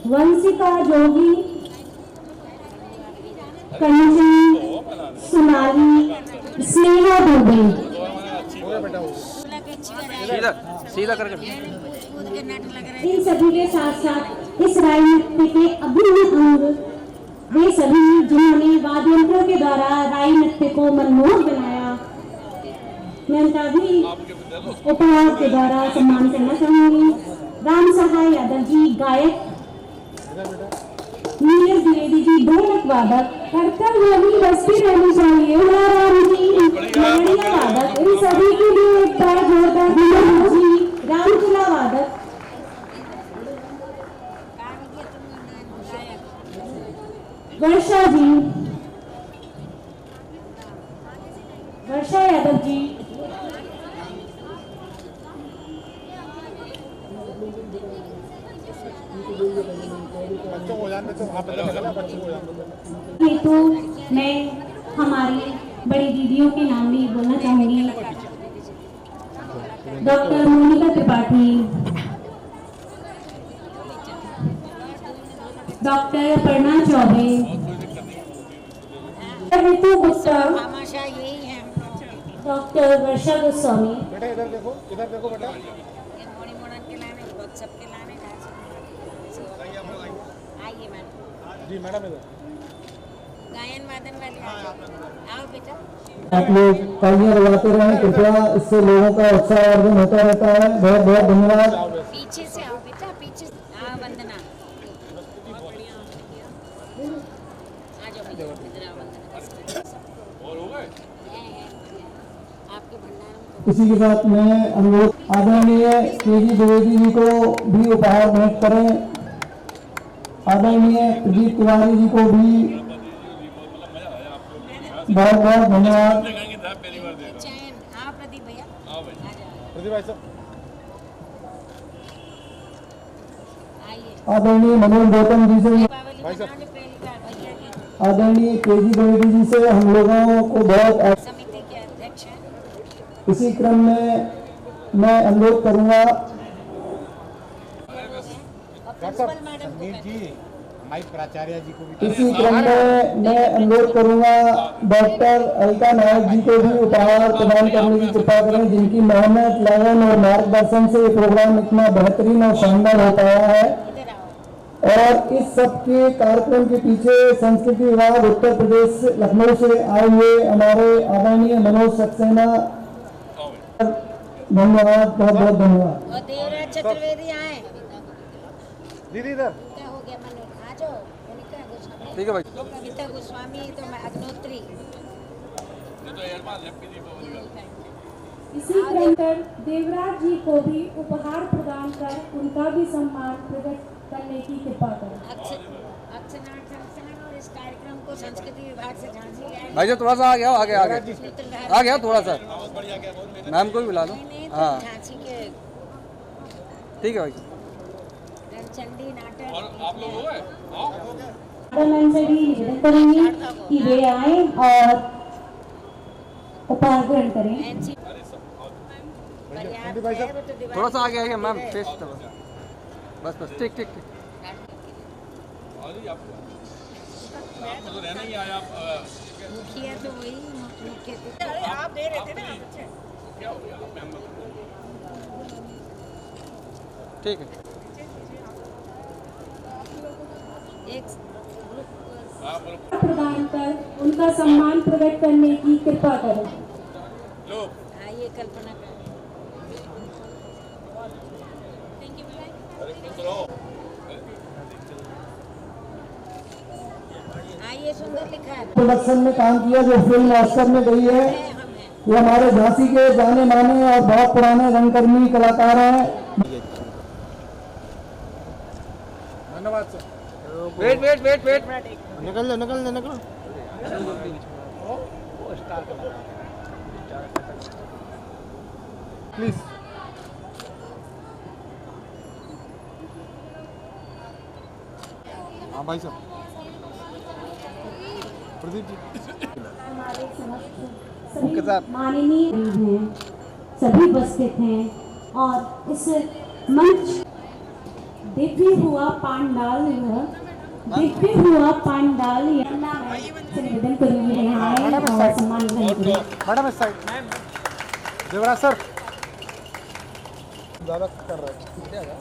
वंशिका जोगी, कंचन, सोनाली, स्नेहा दुबे। सीधा करके इन सभी के साथ साथ इस राजनीति के अभिन्न अंग वे सभी जिन्होंने वाद्य यंत्रों के द्वारा राई नृत्य को मनमोहक बनाया, मैं उनका भी उपहार के द्वारा सम्मान करना चाहूंगी। राम सहाय यादव जी गायक, नीरज द्विवेदी जी ढोलक वादक, कर्तव्य होगी बस्ती रहनी चाहिए, राम जी नगड़िया वादक, इन सभी के लिए एक बार जोरदार नीरज जी रामकिला वादक, वर्षा जी, वर्षा यादव जी, हेतु मैं हमारी बड़ी दीदियों के नाम भी बोलना चाहूंगी। डॉक्टर मोनिका त्रिपाठी, डॉक्टर अपर्णा चौबे, हेतु गुप्ता, डॉक्टर वर्षा गोस्वामी, बेटा इधर देखो बेटा। जी मैडम इधर गायन वादन वाले आओ बेटा। आप लोग तालियां बजाते रहें कृपया, इससे लोगों का उत्साहवर्धन होता रहता है। बहुत बहुत धन्यवाद। पीछे से आओ बेटा, पीछे आओ। वंदना आ जाओ बेटा, इधर आओ वंदना। और हो गए आपके भंडार। इसी के साथ में हम लोग आदरणीय केजी द्विवेदी जी को भी उपहार भेंट करें। आदरणीय प्रदीप तिवारी जी को भी बहुत बहुत धन्यवाद। प्रदीप भैया, प्रदीप भाई साहब आइए। आदरणीय मनोज गौतम जी से, आदरणीय केजी द्विवेदी जी से हम लोगों को बहुत समिति के अध्यक्ष हैं। इसी क्रम में मैं अनुरोध करूंगा हमारी प्राचार्य जी को भी, इसी क्रम में मैं अनुरोध करूंगा डॉक्टर अलका नायक जी को भी उपहार प्रदान करने की कृपा करें, जिनकी मेहनत, लगन और मार्गदर्शन से ये प्रोग्राम इतना बेहतरीन और शानदार हो पाया है। और इस सब के कार्यक्रम के पीछे संस्कृति विभाग उत्तर प्रदेश लखनऊ से आए हुए हमारे आदरणीय मनोज सक्सेना, धन्यवाद, बहुत बहुत धन्यवाद। और देवराज चतुर्वेदी आए। दीदी इधर क्या हो गया मनोज, आ जाओ। कविता गोस्वामी, ठीक है भाई। कविता गोस्वामी तो मैं अग्नोत्री। इसी क्रम पर देवराज जी को भी उपहार प्रदान कर उनका भी सम्मान प्रकट करने की कृपा करें। और इस कार्यक्रम को संस्कृति विभाग से झांसी गया। भाई जी थोड़ा सा आ गया थोड़ा सा, मैम को भी बुला लो। हाँ झांसी के ठीक है भाई। रणचंडी नाटक। आप लोग हो गए? मैम से भी निवेदन करूंगी कि वे आए और उपहार ग्रहण करें। थोड़ा सा आगे आइए मैम, फेस बस बस, ठीक ठीक ठीक। आपको तो रहना ही आया। मुखिया तो वही मुख्य थे। अरे आप दे रहे थे ना। क्या हो गया मैम? ठीक है। एक प्रदान कर उनका सम्मान प्रकट करने की कृपा करें। आइए कल्पना करें। आइए सुंदर लिखा है। प्रोडक्शन में काम किया, जो फिल्म ऑस्कर में गई है। ये हमारे झांसी के जाने माने और बहुत पुराने रंगकर्मी कलाकार हैं। धन्यवाद sir. Wait wait wait wait, निकल। प्लीज। हाँ भाई साहब। प्रदीप जी। हमारे सभी माननीय हैं, सभी उपस्थित हैं और इस मंच दिव्य हुआ पांडाल से निवेदन करूंगी यहाँ और सम्मान ग्रहण करें। मैडम इस साइड। देवराज सर ज़्यादा कर रहे हैं।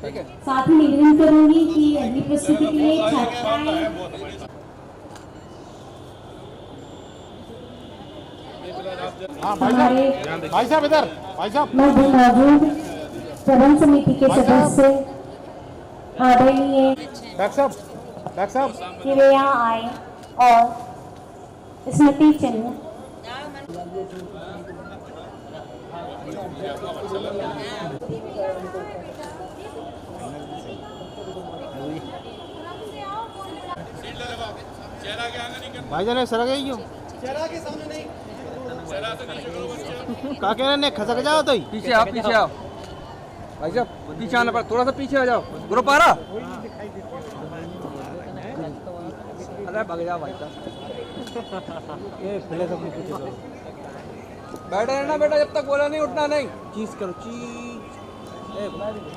ठीक है। साथ ही निवेदन करूंगी कि अगली प्रस्तुति के लिए छात्राएं भाई साहब इधर। भाई साहब मौजूद प्रबंध समिति के सदस्य आदरणीय डॉक्टर साहब कि वे यहाँ आए और स्मृति चिन्ह भाईजान सर गई क्यों? क्या कह रहे हैं? खसक जाओ तो पीछे आओ भाई साहब, पीछे आना पड़ा, थोड़ा सा पीछे आ जाओ। ग्रुप आ रहा, अरे भाग जाओ भाई साहब। बैठे रहना बेटा, जब तक बोला नहीं उठना नहीं। चीज करो चीज।